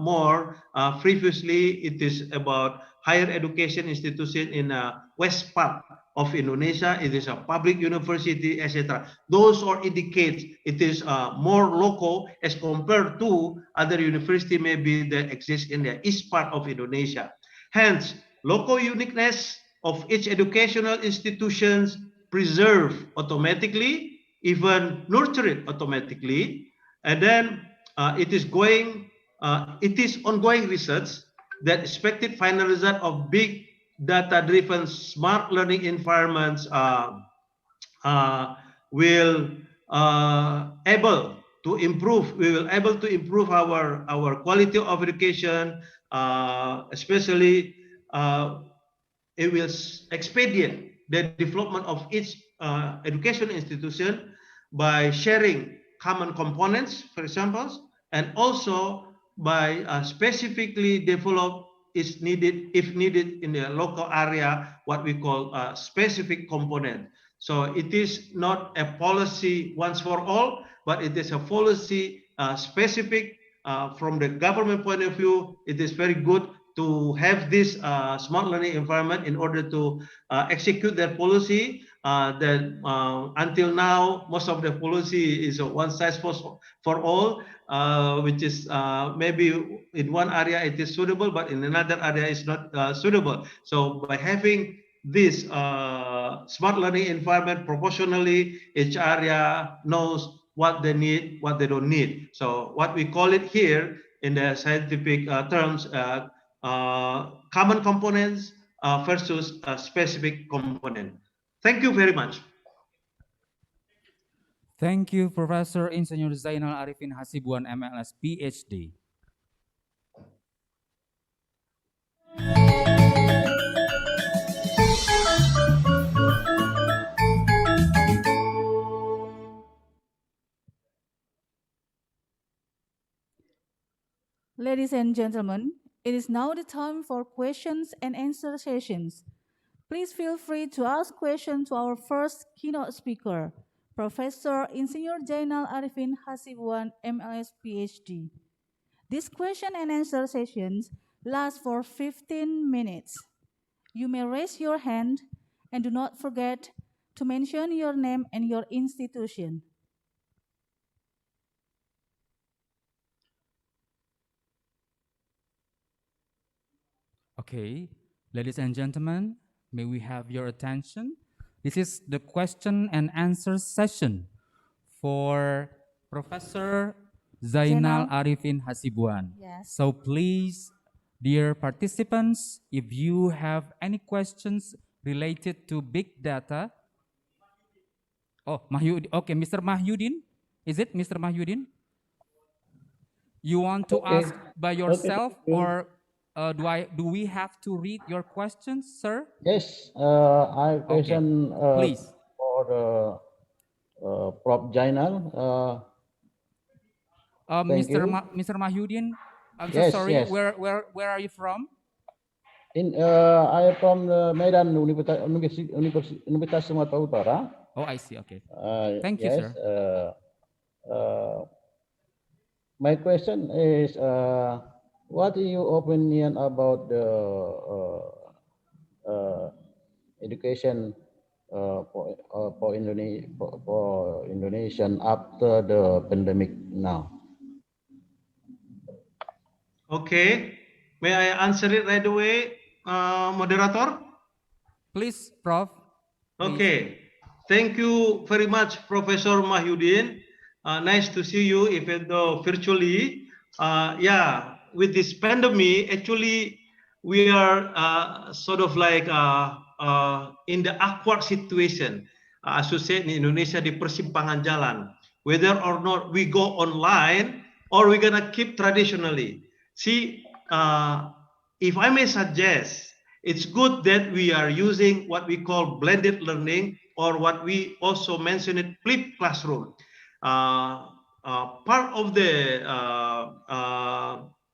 more previously, it is about higher education institution in west part of Indonesia. It is a public university, etc. Those all indicates it is more local as compared to other university maybe that exist in the east part of Indonesia. Hence, local uniqueness of each educational institutions preserved automatically, even nurtured automatically, and then it is ongoing research that expected final result of big data-driven smart learning environments will able to improve. We will able to improve our quality of education, especially it will expedite the development of each education institution by sharing common components, for example, and also by specifically develop is needed, if needed in the local area, what we call a specific component. So it is not a policy once for all, but it is a policy specific from the government point of view. It is very good to have this smart learning environment in order to execute their policy. That until now, most of the policy is a one size for all, which is maybe in one area it is suitable, but in another area it's not suitable. So by having this smart learning environment proportionally, each area knows what they need, what they don't need. So what we call it here in the scientific terms, common components versus a specific component. Thank you very much. Thank you, Professor Insinyur Zainal Arifin Hasibuan, MLS, PhD. Ladies and gentlemen, it is now the time for questions and answer sessions. Please feel free to ask questions to our first keynote speaker, Professor Insinyur Zainal Arifin Hasibuan, MLS, PhD. This question and answer sessions last for 15 minutes. You may raise your hand and do not forget to mention your name and your institution. Okay, ladies and gentlemen, may we have your attention? This is the question and answer session for Professor Zainal Arifin Hasibuan. Yes. So please, dear participants, if you have any questions related to big data. Oh, Mahyudin. Okay, Mr. Mahyudin. Is it Mr. Mahyudin? You want to ask by yourself, or do we have to read your questions, sir? Yes, I have question please. for Prof. Zainal. Mr. Mahyudin, I'm so sorry. Yes. Where are you from? I am from Medan Universitas Sumatera Utara. Oh, I see. Okay. Thank you, yes, sir. My question is, what is your opinion about the education for Indonesian after the pandemic now? Okay, may I answer it right away, moderator? Please, Prof. Please. Okay, thank you very much, Professor Mahyudin. Nice to see you, even though virtually. Yeah, with this pandemic, actually, we are sort of like in the awkward situation. As you said, in Indonesia, di persimpangan jalan. Whether or not we go online, or we're gonna keep traditionally. See, if I may suggest, it's good that we are using what we call blended learning, or what we also mentioned it, flipped classroom. Part of the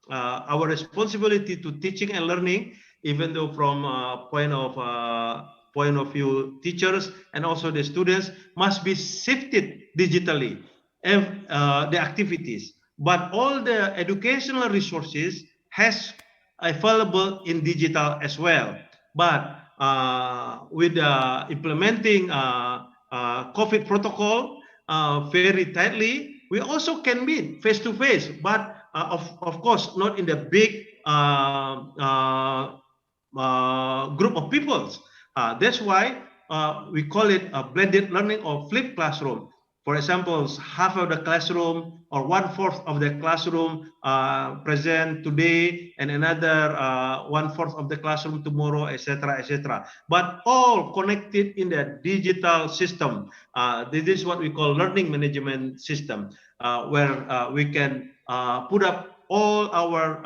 our responsibility to teaching and learning, even though from point of view teachers and also the students, must be shifted digitally, the activities. But all the educational resources has available in digital as well. But with implementing COVID protocol very tightly, we also can meet face to face, but of course not in the big group of people. That's why we call it a blended learning or flipped classroom. For example, half of the classroom or 1/4 of the classroom present today, and another 1/4 of the classroom tomorrow, etc., etc. But all connected in the digital system. This is what we call learning management system, where we can put up all our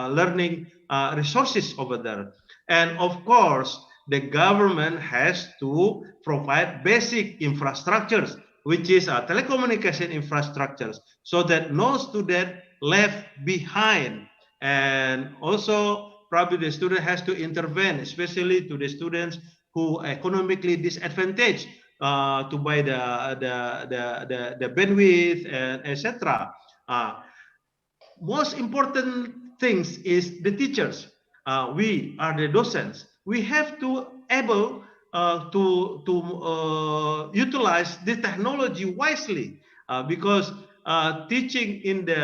learning resources over there. And of course, the government has to provide basic infrastructures, which is telecommunication infrastructures, so that no student left behind. And also, probably the student has to intervene, especially to the students who economically disadvantaged to buy the bandwidth and etc. Most important things is the teachers. We are the docents. We have to able to utilize the technology wisely, because teaching in the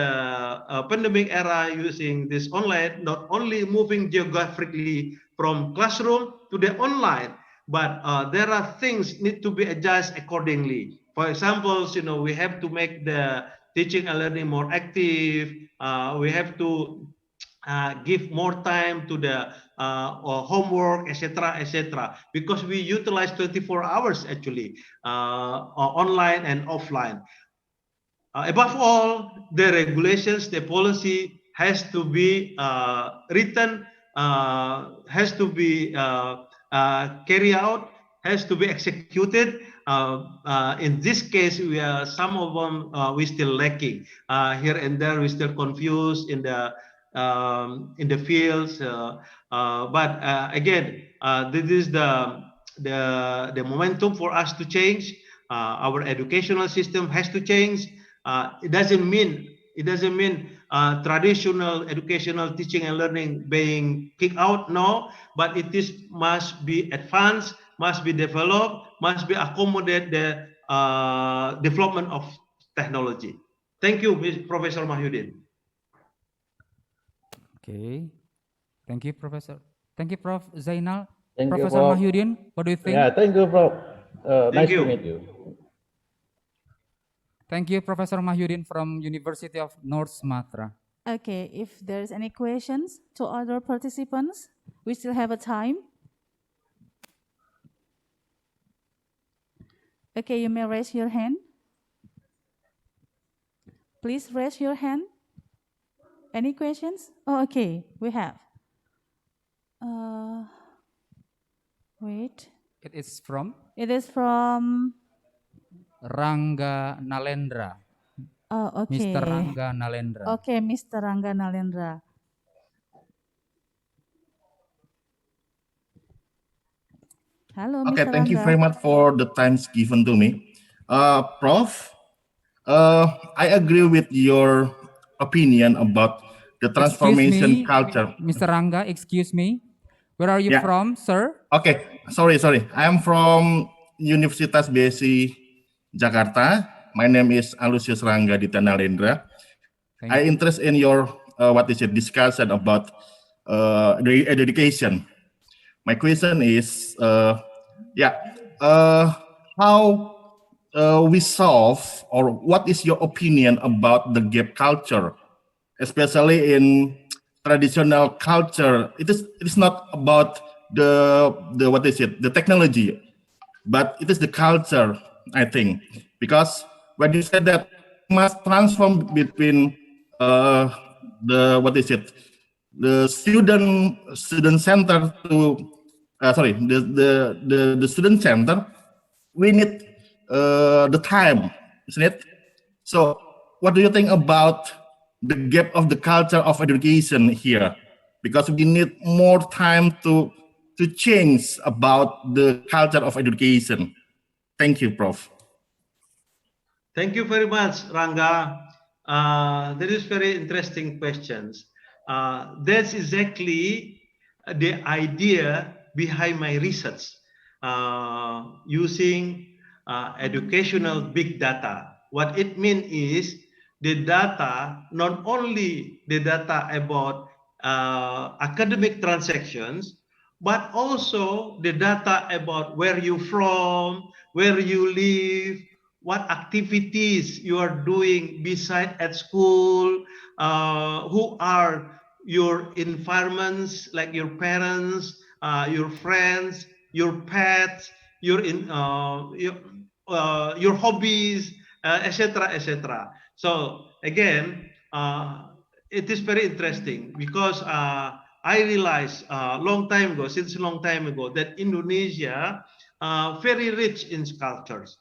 pandemic era using this online, not only moving geographically from classroom to the online, but there are things need to be adjusted accordingly. For example, we have to make the teaching and learning more active. We have to give more time to the homework, etc., etc., because we utilize 24 hours actually, online and offline. Above all, the regulations, the policy has to be written, has to be carried out, has to be executed. In this case, some of them we still lacking. Here and there, we still confused in the fields. But again, this is the momentum for us to change. Our educational system has to change. It doesn't mean traditional educational teaching and learning being kicked out, no, but it must be advanced, must be developed, must be accommodate the development of technology. Thank you, Professor Mahyudin. Okay, thank you, Professor. Thank you, Prof. Zainal. Thank you, Professor Prof. Mahyudin, what do you think? Yeah, thank you, Prof. Nice you. to meet you. Thank you, Professor Mahyudin from University of North Sumatra. Okay, if there's any questions to other participants, we still have a time. Okay, you may raise your hand. Please raise your hand. Any questions? Oh, okay, we have. Wait. It is from It is from Rangga Nalendra. Oh, okay. Mr. Rangga Nalendra. Okay, Mr. Rangga Nalendra. Hello, Okay, Mr. thank you Rangga. very much for the times given to me. Prof, I agree with your opinion about the transformation culture. Mr. Rangga, excuse me. Where are you Yeah. from, sir? Okay, sorry. I am from Universitas BSI Jakarta. My name is Alusius Rangga Dita Nalendra. I interest in your discussion about the education. My question is, how we solve, or what is your opinion about the gap culture, especially in traditional culture? It is not about the technology, but it is the culture, I think, because when you said that we must transform between the student center to the student center, we need the time, isn't it? So what do you think about the gap of the culture of education here? Because we need more time to change about the culture of education. Thank you, Prof. Thank you very much, Rangga. That is very interesting questions. That's exactly the idea behind my research using educational big data. What it means is the data, not only the data about academic transactions, but also the data about where you from, where you live, what activities you are doing beside at school, who are your environments, like your parents, your friends, your pets, your your hobbies, etc., etc. So again, it is very interesting because I realized long time ago, since a long time ago, that Indonesia very rich in cultures.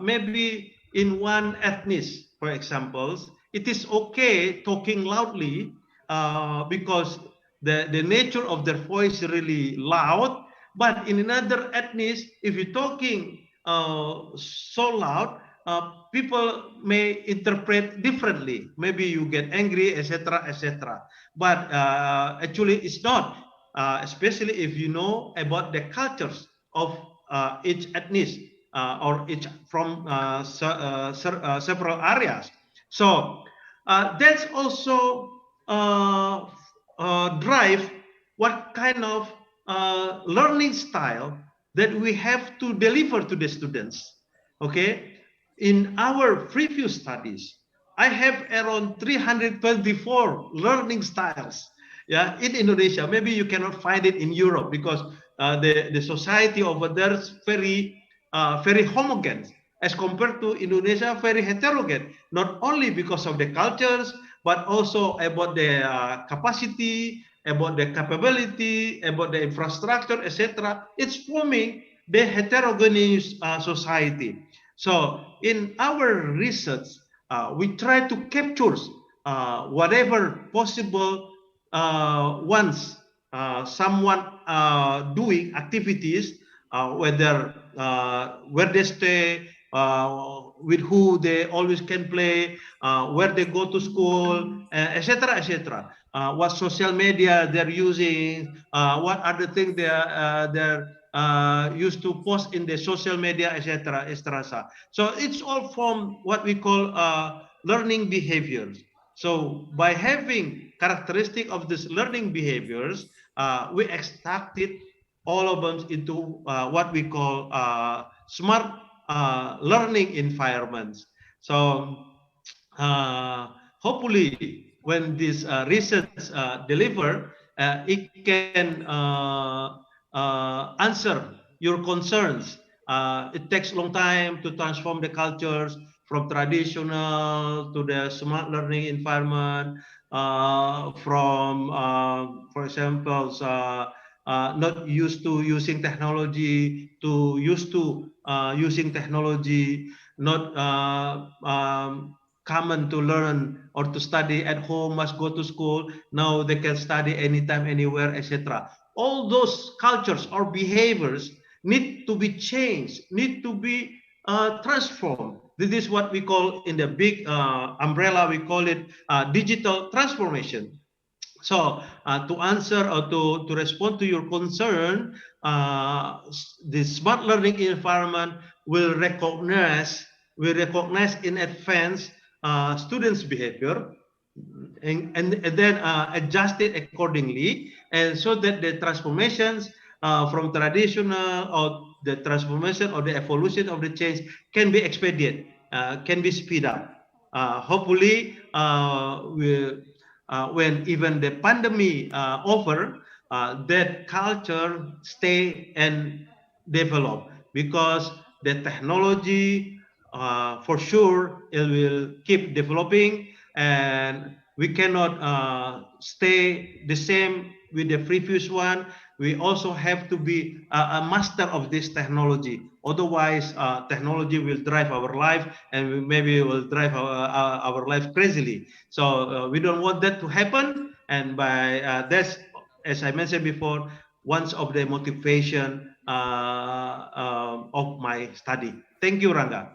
Maybe in one ethnic, for example, it is okay talking loudly because the nature of their voice is really loud. But in another ethnic, if you're talking so loud, people may interpret differently. Maybe you get angry, etc., etc. But actually, it's not. Especially if you know about the cultures of each ethnic or each from several areas. So that's also drive what kind of learning style that we have to deliver to the students. Okay, in our previous studies, I have around 324 learning styles. Yeah, in Indonesia, maybe you cannot find it in Europe because the society over there is very very homogeneous as compared to Indonesia, very heterogeneous. Not only because of the cultures, but also about the capacity, about the capability, about the infrastructure, etc. It's forming the heterogeneous society. So in our research, we try to capture whatever possible once someone doing activities, whether where they stay, with who they always can play, where they go to school, etc., etc. What social media they're using, what other things they're used to post in the social media, etc., etc. So it's all from what we call learning behaviors. So by having characteristic of this learning behaviors, we extracted all of them into what we call smart learning environments. So hopefully when this research deliver, it can answer your concerns. It takes a long time to transform the cultures from traditional to the smart learning environment, from, for example, not used to using technology to used to using technology, not common to learn or to study at home, must go to school. Now they can study anytime, anywhere, etc. All those cultures or behaviors need to be changed, need to be transformed. This is what we call in the big umbrella, we call it digital transformation. So to answer or to respond to your concern, the smart learning environment will recognize in advance students' behavior and then adjust it accordingly, and so that the transformations from traditional or the transformation or the evolution of the change can be expedited, can be speed up. Hopefully, when even the pandemic over, that culture stay and develop, because the technology for sure it will keep developing, and we cannot stay the same with the previous one. We also have to be a master of this technology. Otherwise, technology will drive our life, and maybe will drive our life crazily. So we don't want that to happen. And by that's, as I mentioned before, one of the motivation of my study. Thank you, Rangga.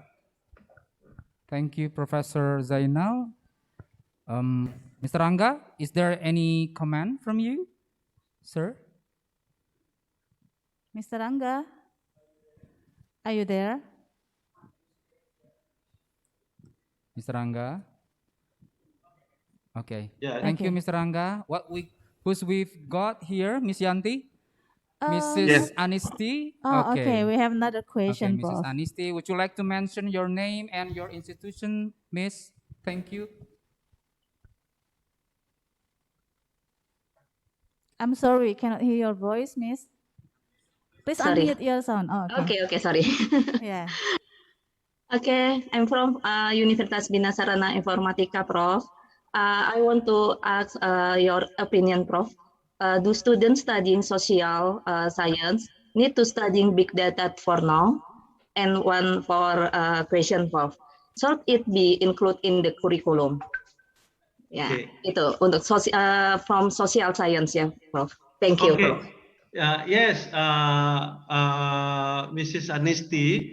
Thank you, Professor Zainal. Mr. Rangga, is there any comment from you, sir? Mr. Rangga, are you there? Mr. Rangga? Okay. Yeah. Thank you, Okay. Mr. Rangga. Who's we've got here? Miss Yanti? Mrs. Yes. Anisti? Oh, okay. We have another Okay, question, Mrs. Prof. Anisti, would you like to mention your name and your institution, Miss? Thank you. I'm sorry, cannot hear your voice, Miss. Please Sorry. unmute your sound. Oh, okay. Okay, sorry. Yeah. Okay, I'm from Universitas Bina Sarana Informatika, Prof. I want to ask your opinion, Prof. Do students studying social science need to studying big data for now? And one for question, Prof. Should it be included in the curriculum? Ya, Okay. itu untuk from social science ya, Prof. Thank you, Okay. Prof. Yes, Mrs. Anisti,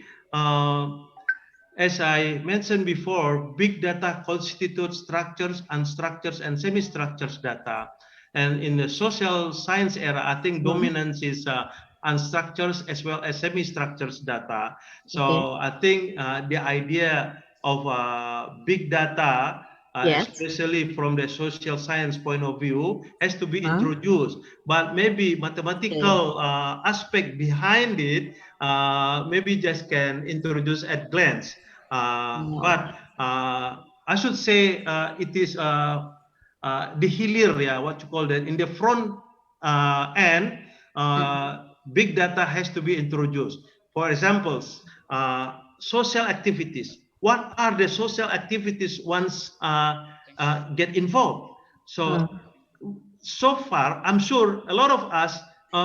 as I mentioned before, big data constitutes structures, unstructured, and semi-structured data. And in the social science era, I think dominance is unstructured as well as semi-structured data. So I think the idea of big data, Yes. especially from the social science point of view, has to be introduced. But maybe mathematical aspect behind it, maybe just can introduce at glance. But I should say it is the hillier, what you call that, in the front end, big data has to be introduced. For examples, social activities. What are the social activities once get involved? So far, I'm sure a lot of us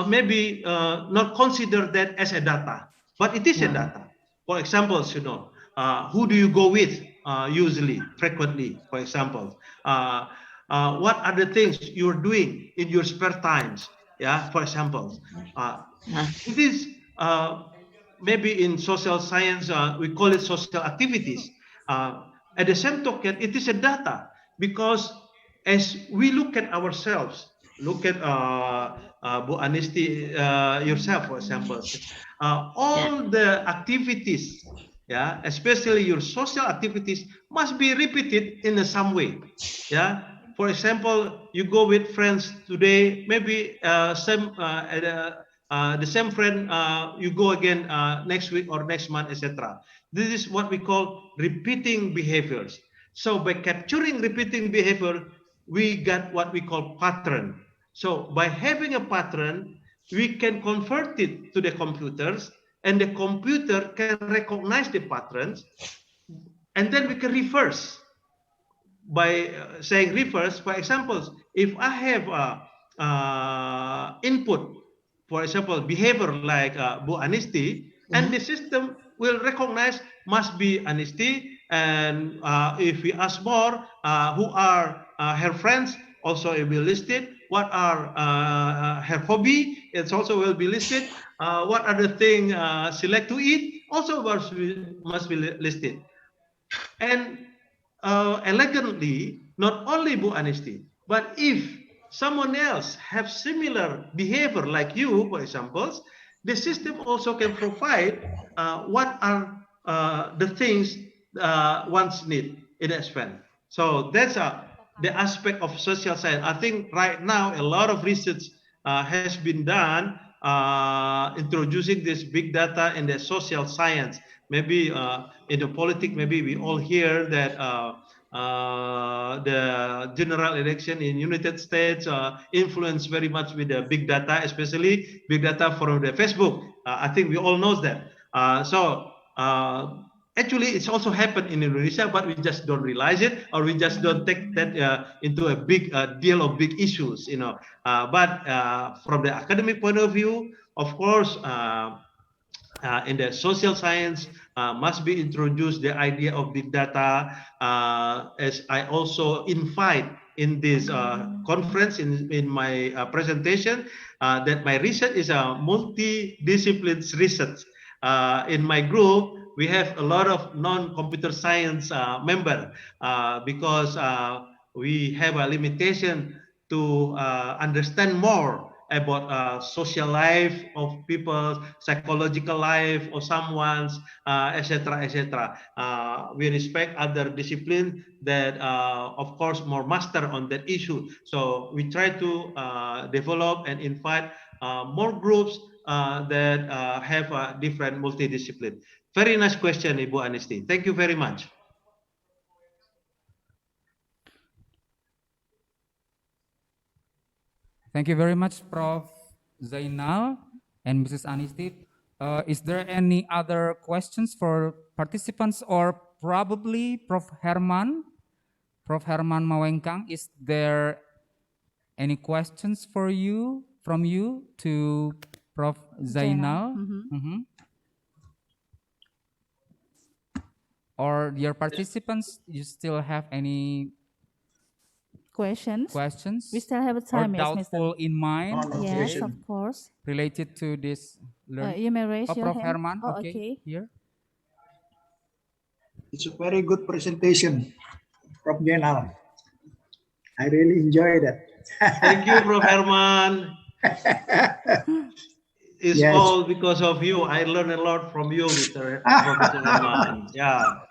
maybe not consider that as a data, but it is a data. For example, who do you go with usually, frequently, for example? What are the things you're doing in your spare times? Yeah, for example. It is maybe in social science, we call it social activities. At the same token, it is a data because as we look at ourselves, look at Bu Anisti yourself, for example, all the activities, especially your social activities, must be repeated in some way. For example, you go with friends today, maybe the same friend you go again next week or next month, etc. This is what we call repeating behaviors. So by capturing repeating behavior, we got what we call pattern. So by having a pattern, we can convert it to the computers, and the computer can recognize the patterns, and then we can reverse. By saying reverse, for example, if I have input, for example, behavior like Bu Anisti, and the system will recognize must be Anisti, and if we ask more, who are her friends, also it will be listed. What are her hobby? It also will be listed. What are the things she like to eat? Also must be listed. And elegantly, not only Bu Anisti, but if someone else have similar behavior like you, for example, the system also can provide what are the things one's need in a span. So that's the aspect of social science. I think right now a lot of research has been done introducing this big data in the social science. Maybe in the politics, maybe we all hear that the general election in United States influenced very much with the big data, especially big data from the Facebook. I think we all know that. Actually, it's also happened in Indonesia, but we just don't realize it, or we just don't take that into a big deal of big issues, But from the academic point of view, of course, in the social science must be introduced the idea of big data, as I also invite in this conference in my presentation, that my research is a multidisciplinary research. In my group, we have a lot of non-computer science member because we have a limitation to understand more about social life of people's psychological life or someone's, etc., etc. We respect other discipline that, of course, more master on that issue. So we try to develop and invite more groups that have a different multidiscipline. Very nice question, Ibu Anisti. Thank you very much. Thank you very much, Prof. Zainal and Mrs. Anisti. Is there any other questions for participants, or probably Prof. Herman? Prof. Herman Mawengkang, is there any questions for you, from you to Prof. Zainal? Or dear participants, you still have any Questions? questions We still have or time, yes, Mr. doubtful in mind Yes, of course. related to this learning? You may raise your Prof. hand. Herman, Oh, okay, okay. here. It's a very good presentation, Prof. Zainal. I really enjoy that. Thank you, Prof. Herman. It's Yes. all because of you. I learned a lot from you, Mr. Professor Herman. Yeah.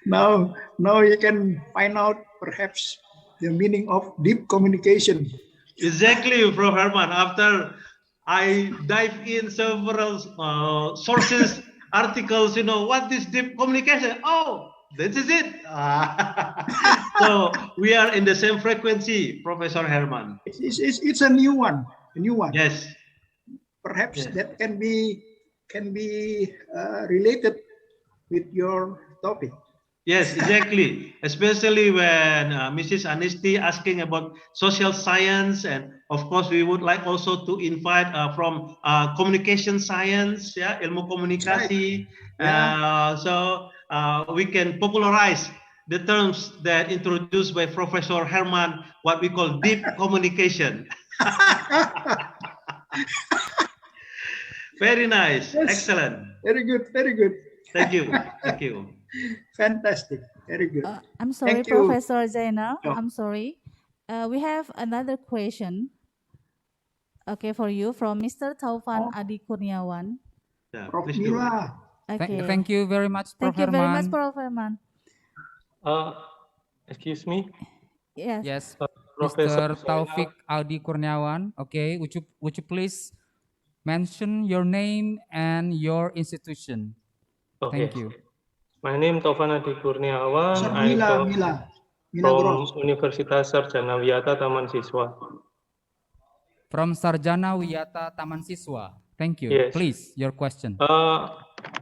Now you can find out perhaps the meaning of deep communication. Exactly, Prof. Herman. After I dive in several sources, articles, what is deep communication? Oh, this is it. So we are in the same frequency, Professor Herman. It's a new one. Yes. Perhaps Yes. that can be related with your topic. Yes, exactly. Especially when Mrs. Anisti asking about social science, and of course we would like also to invite from communication science, yeah, ilmu komunikasi. So we can popularize the terms that introduced by Professor Herman, what we call deep communication. Very nice. Yes. Excellent. Very good. Very good. Thank you. Thank you. Fantastic. Very good. I'm sorry, Thank you. Professor Zainal. Oh. I'm sorry. We have another question. Okay, for you from Mr. Taufan Adi Kurniawan. Yeah, Prof. please do. Mila. Okay. Thank you very much, Prof. Thank you very much, Herman. Prof. Herman. Excuse me, Yes. Yes, Professor Mr. Taufik Aldi Kurniawan. Okay, would you please mention your name and your institution? Okay. Thank you. My name Taufan Adi Kurniawan. Sir, I come Mila from Gross. Universitas Sarjana Wiyata Taman Siswa. From Sarjana Wiyata Taman Siswa. Thank you. Yes. Please, your question.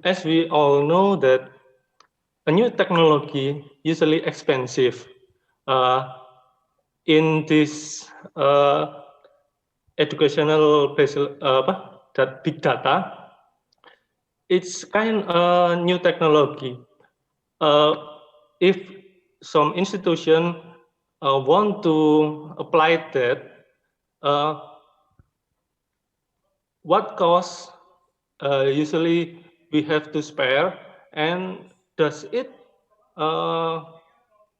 As we all know that a new technology usually expensive. In this educational big data, it's kind of new technology. If some institution want to apply that, what cost usually we have to spare, and does it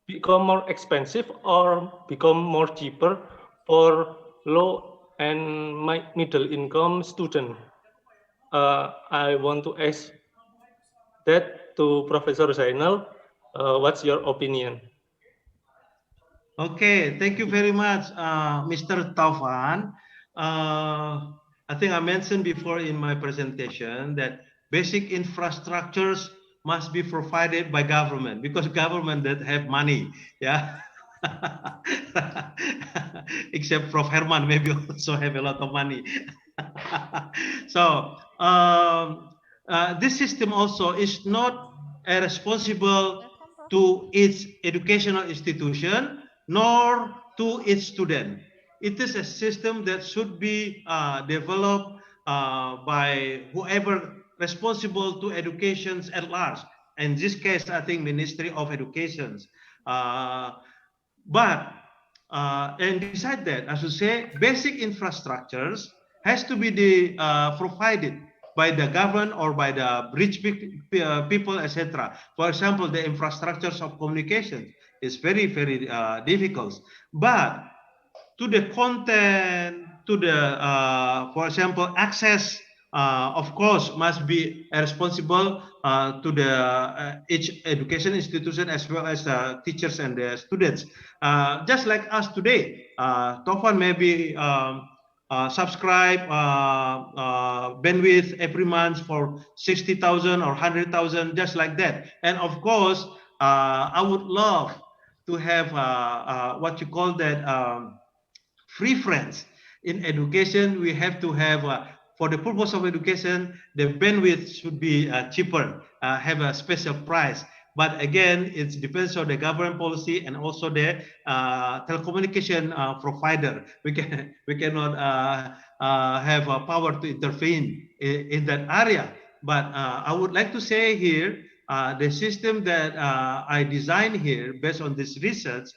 become more expensive or become more cheaper for low and middle income student? I want to ask that to Professor Zainal. What's your opinion? Okay, thank you very much, Mr. Taufan. I think I mentioned before in my presentation that basic infrastructures must be provided by government, because government that have money, yeah. Except Prof. Herman maybe also have a lot of money. So this system also is not responsible to its educational institution nor to its student. It is a system that should be developed by whoever responsible to education at large. In this case, I think Ministry of Education. But and beside that, I should say, basic infrastructures has to be provided by the government or by the rich people, etc. For example, the infrastructures of communication is very, very difficult. But to the content, to the, for example, access, of course, must be responsible to the each education institution as well as teachers and the students. Just like us today, Tovan maybe subscribe bandwidth every month for 60,000 or 100,000, just like that. And of course, I would love to have what you call that free friends. In education, we have to have, for the purpose of education, the bandwidth should be cheaper, have a special price. But again, it depends on the government policy and also the telecommunication provider. We cannot have a power to intervene in that area. But I would like to say here, the system that I designed here based on this research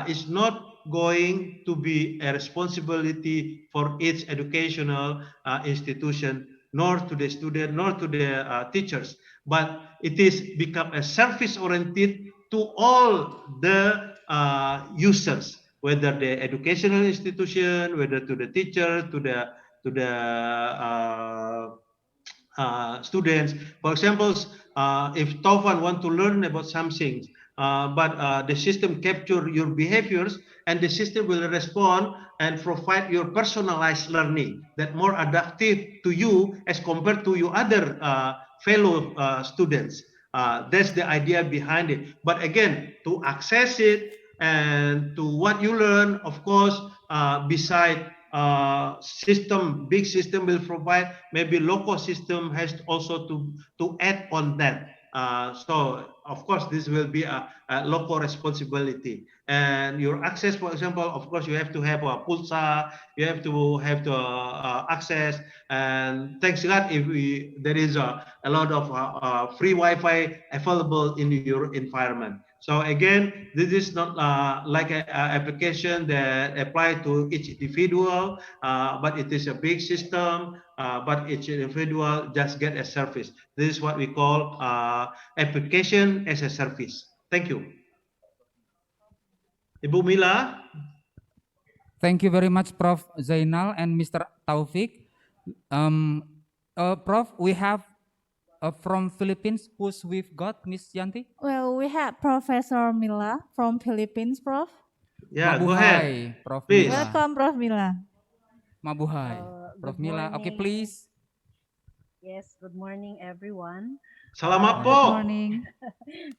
is not going to be a responsibility for each educational institution, nor to the student, nor to the teachers, but it is become a service-oriented to all the users, whether the educational institution, whether to the teacher, to the students. For example, if Tovan want to learn about something, but the system capture your behaviors, and the system will respond and provide your personalized learning that more adaptive to you as compared to your other fellow students. That's the idea behind it. But again, to access it and to what you learn, of course, beside big system will provide, maybe local system has also to add on that. So of course, this will be a local responsibility. And your access, for example, of course, you have to have a pulsa, you have to access. And thanks God, if there is a lot of free Wi-Fi available in your environment. So again, this is not like an application that apply to each individual, but it is a big system, but each individual just get a service. This is what we call application as a service. Thank you. Ibu Mila. Thank you very much, Prof. Zainal and Mr. Taufik. Prof, we have from Philippines, who's we've got, Miss Yanti? Well, we have Professor Mila from Philippines, Prof. Yeah, go Mabuhay, ahead. Prof. Please. Mila. Welcome, Prof. Mila. Mabuhay, Prof. Mila. Okay, morning. please. Yes, good morning, everyone. Salamat po. Good morning.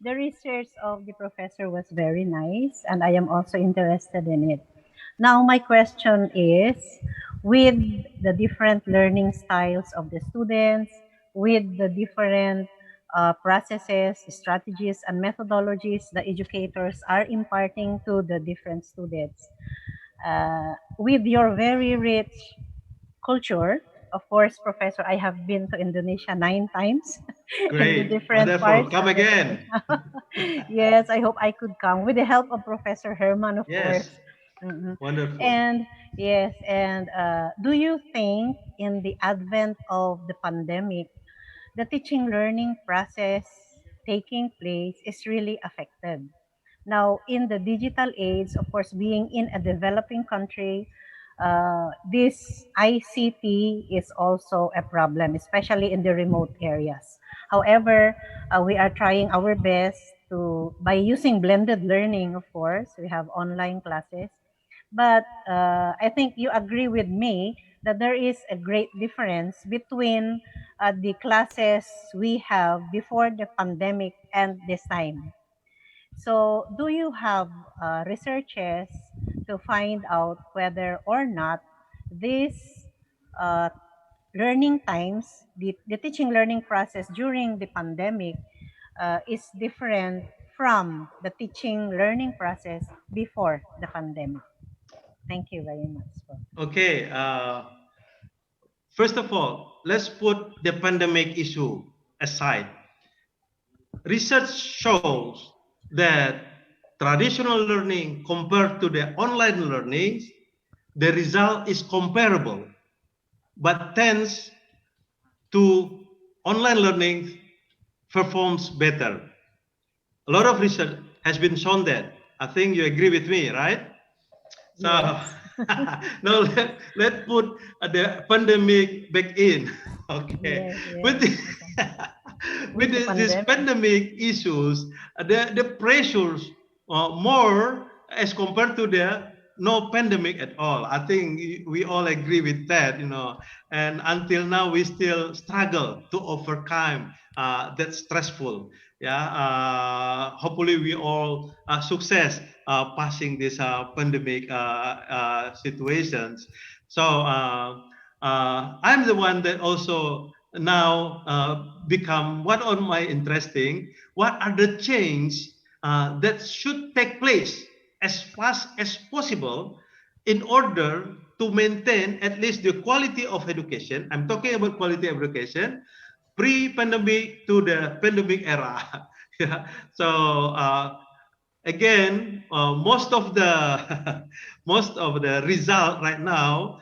The research of the professor was very nice, and I am also interested in it. Now, my question is, with the different learning styles of the students, with the different processes, strategies, and methodologies the educators are imparting to the different students, with your very rich culture. Of course, Professor, I have been to Indonesia 9 times. Great. In the different Wonderful. parts. Come again. Yes, I hope I could come with the help of Professor Herman, of Yes. course. Mhm. Wonderful. And yes, and do you think in the advent of the pandemic, the teaching learning process taking place is really affected? Now, in the digital age, of course, being in a developing country, this ICT is also a problem, especially in the remote areas. However, we are trying our best by using blended learning, of course. We have online classes. But I think you agree with me that there is a great difference between the classes we have before the pandemic and this time. So do you have researches to find out whether or not these learning times, the teaching learning process during the pandemic is different from the teaching learning process before the pandemic? Thank you very much. Okay. First of all, let's put the pandemic issue aside. Research shows that traditional learning compared to the online learning, the result is comparable, but tends to online learning performs better. A lot of research has been shown that. I think you agree with me, right? So, Yes. No, let's put the pandemic back in. Okay. Yes, yes. With, the- with With the this pandemic issues, the pressures more as compared to the no pandemic at all. I think we all agree with that, and until now we still struggle to overcome that stressful. Yeah, hopefully we all success passing this pandemic situations. So I'm the one that also now become what on my interesting. What are the change that should take place as fast as possible in order to maintain at least the quality of education? I'm talking about quality of education pre-pandemic to the pandemic era. Yeah. So again, most of the most of the result right now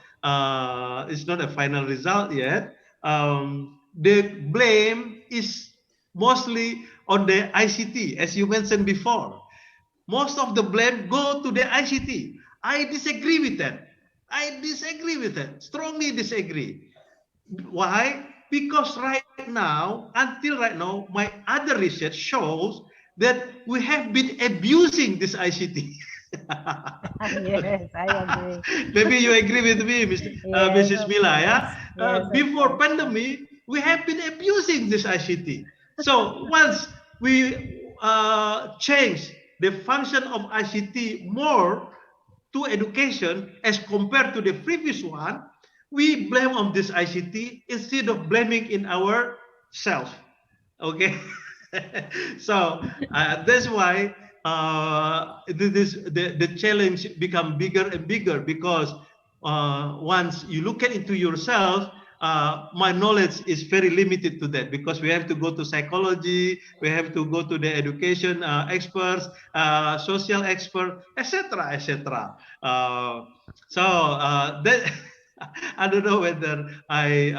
is not a final result yet. The blame is mostly on the ICT, as you mentioned before. Most of the blame go to the ICT. I disagree with that. I disagree with that. Strongly disagree. Why? Because until right now, my other research shows that we have been abusing this ICT. Yes, I agree. Maybe you agree with me, Mrs. Of Mila, course. yeah? Yes, of Before pandemic, we have been abusing this ICT. So once we change the function of ICT more to education as compared to the previous one, we blame on this ICT instead of blaming in ourselves. Okay. So that's why the challenge become bigger and bigger, because once you look into yourself, my knowledge is very limited to that, because we have to go to psychology, we have to go to the education experts, social expert, etc., etc. So that I don't know whether I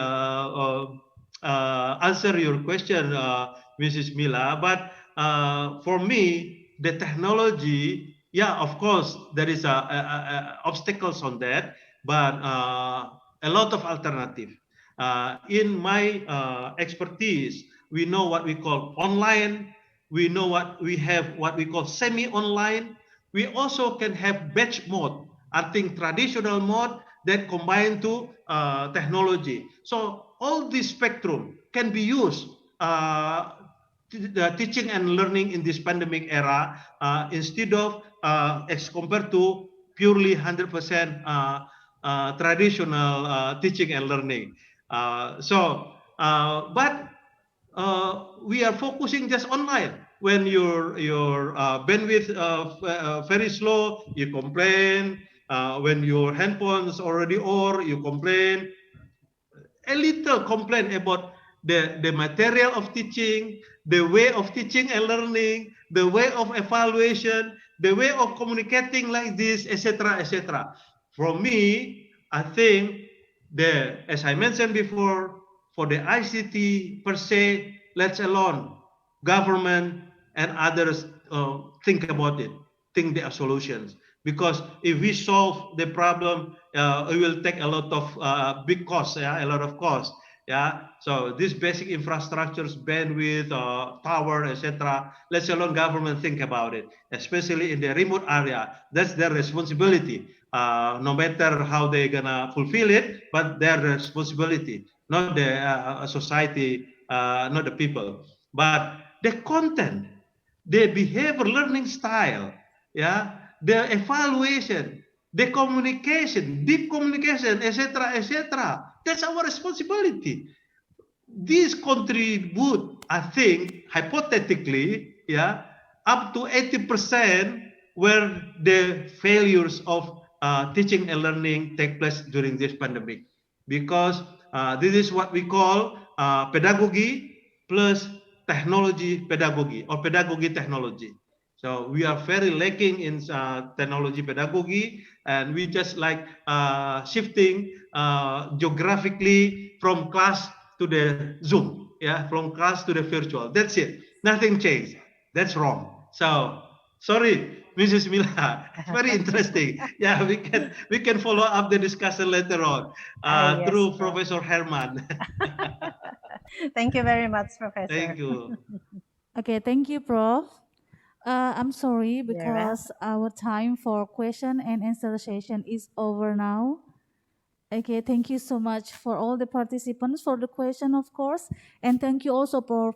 answer your question, Mrs. Mila, but for me, the technology, yeah, of course, there is obstacles on that, but a lot of alternative. In my expertise, we know what we call online. We know what we have, what we call semi-online. We also can have batch mode, I think traditional mode that combine to technology. So all this spectrum can be used teaching and learning in this pandemic era, instead of as compared to purely 100% traditional teaching and learning. But we are focusing just online. When your bandwidth very slow, you complain. When your handphone is already on, you complain. A little complaint about the material of teaching, the way of teaching and learning, the way of evaluation, the way of communicating like this, etc., etc. For me, I think as I mentioned before, for the ICT per se, let alone government and others think about it, think there are solutions. Because if we solve the problem, it will take a lot of big costs, a lot of costs. Yeah, so these basic infrastructures, bandwidth, power, etc. Let alone government think about it, especially in the remote area. That's their responsibility. No matter how they're gonna fulfill it, but their responsibility, not the society, not the people. But the content, the behavior learning style, yeah, the evaluation, the communication, deep communication, etc., etc. That's our responsibility. These contribute, I think, hypothetically, yeah, up to 80% where the failures of teaching and learning take place during this pandemic. Because this is what we call pedagogy plus technology pedagogy, or pedagogy technology. So we are very lacking in technology pedagogy, and we just like shifting geographically from class to the Zoom, yeah, from class to the virtual. That's it. Nothing changed. That's wrong. So sorry, Mrs. Mila. It's very interesting. Yeah, we can follow up the discussion later on Yes, through Prof. Professor Herman. Thank you very much, Professor. Thank you. Okay, thank you, Prof. I'm sorry You're because our time for question and answer session is over now. Okay, thank you so much for all the participants for the question, of course, and thank you also for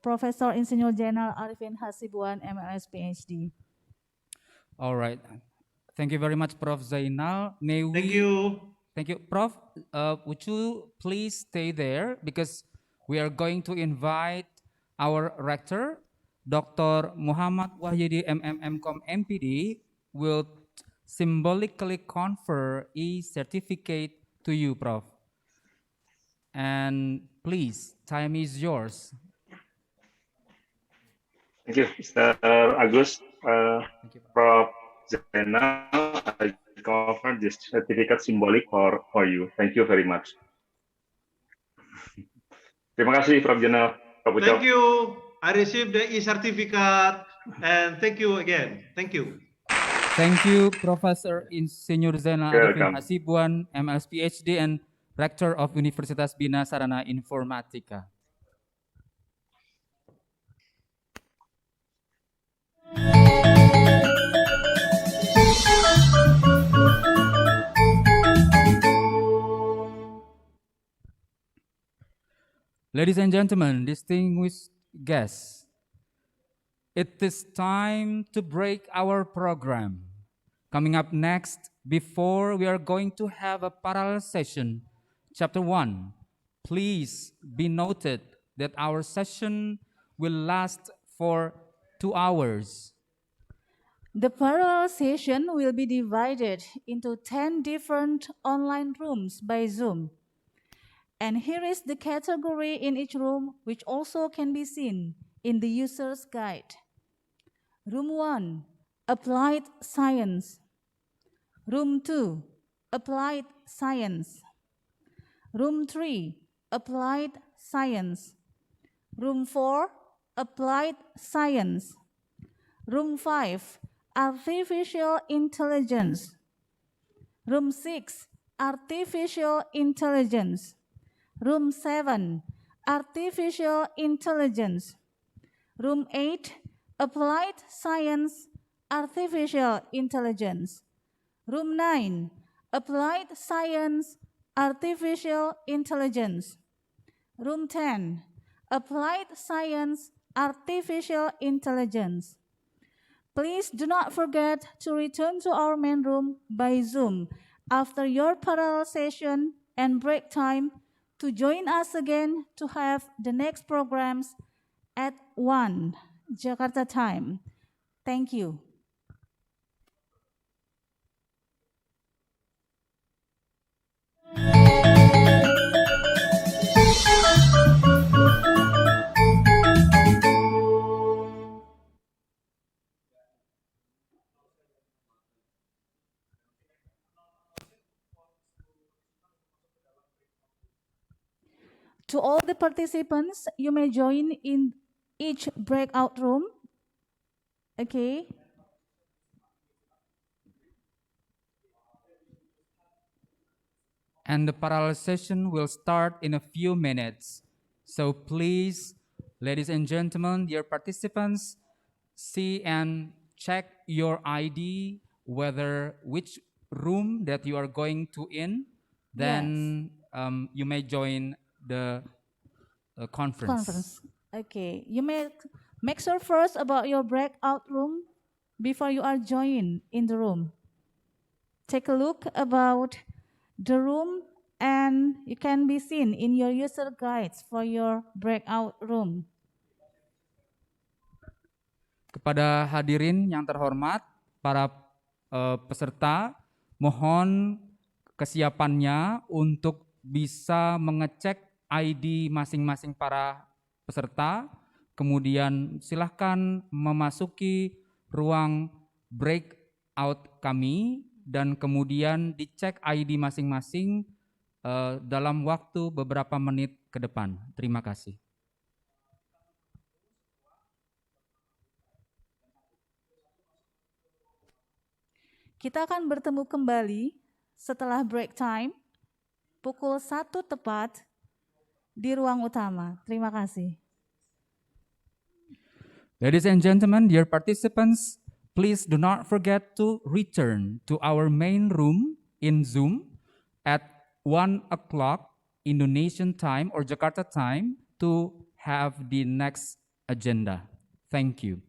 Professor Insinyur Jenderal Arifin Hasibuan, MLS PhD. All right. Thank you very much, Prof. Zainal. Thank you. Thank you, Prof. Would you please stay there because we are going to invite our rector, Dr. Muhammad Wahyudi MMM.Com MPD, will symbolically confer e-certificate to you, Prof. And please, time is yours. Thank you, Mr. Agus. Prof. Zainal, I confer this certificate symbolic for you. Thank you very much. Terima kasih, Prof. Zainal. Thank you. I received the e-certificate and thank you again. Thank you. Thank you, Professor Insinyur Zainal Arifin Welcome. Hasibuan, MLS PhD, and Rector of Universitas Bina Sarana Informatika. Ladies and gentlemen, distinguished guests, it is time to break our program. Coming up next, before we are going to have a parallel session, Chapter 1, please be noted that our session will last for 2 hours. The parallel session will be divided into 10 different online rooms by Zoom. And here is the category in each room, which also can be seen in the user's guide. Room 1, Applied Science. Room 2, Applied Science. Room 3, Applied Science. Room 4, Applied Science. Room 5, Artificial Intelligence. Room 6, Artificial Intelligence. Room 7, Artificial Intelligence. Room 8, Applied Science, Artificial Intelligence. Room 9, Applied Science, Artificial Intelligence. Room 10, Applied Science, Artificial Intelligence. Please do not forget to return to our main room by Zoom after your parallel session and break time to join us again to have the next programs at 1 Jakarta time. Thank you. To all the participants, you may join in each breakout room. Okay. And the parallel session will start in a few minutes. So please, ladies and gentlemen, dear participants, see and check your ID, whether which room that you are going to in, then you may join the conference. Okay. You may make sure first about your breakout room before you are joined in the room. Take a look about the room and you can be seen in your user guides for your breakout room. Kepada hadirin yang terhormat, para peserta, mohon kesiapannya untuk bisa mengecek ID masing-masing para peserta, kemudian silahkan memasuki ruang breakout kami, dan kemudian dicek ID masing-masing dalam waktu beberapa menit ke depan. Terima kasih. Kita akan bertemu kembali setelah break time pukul 1 tepat di ruang utama. Terima kasih. Ladies and gentlemen, dear participants, please do not forget to return to our main room in Zoom at 1 o'clock Indonesian time or Jakarta time to have the next agenda. Thank you.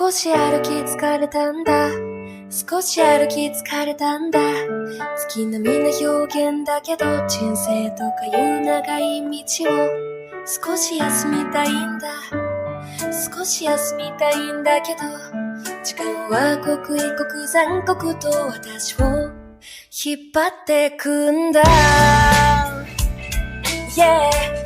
少し歩き疲れたんだ少し歩き疲れたんだ月並みな表現だけど人生とかいう長い道を少し休みたいんだ少し休みたいんだけど時間は刻一刻残酷と私を引っ張ってくんだ Yeah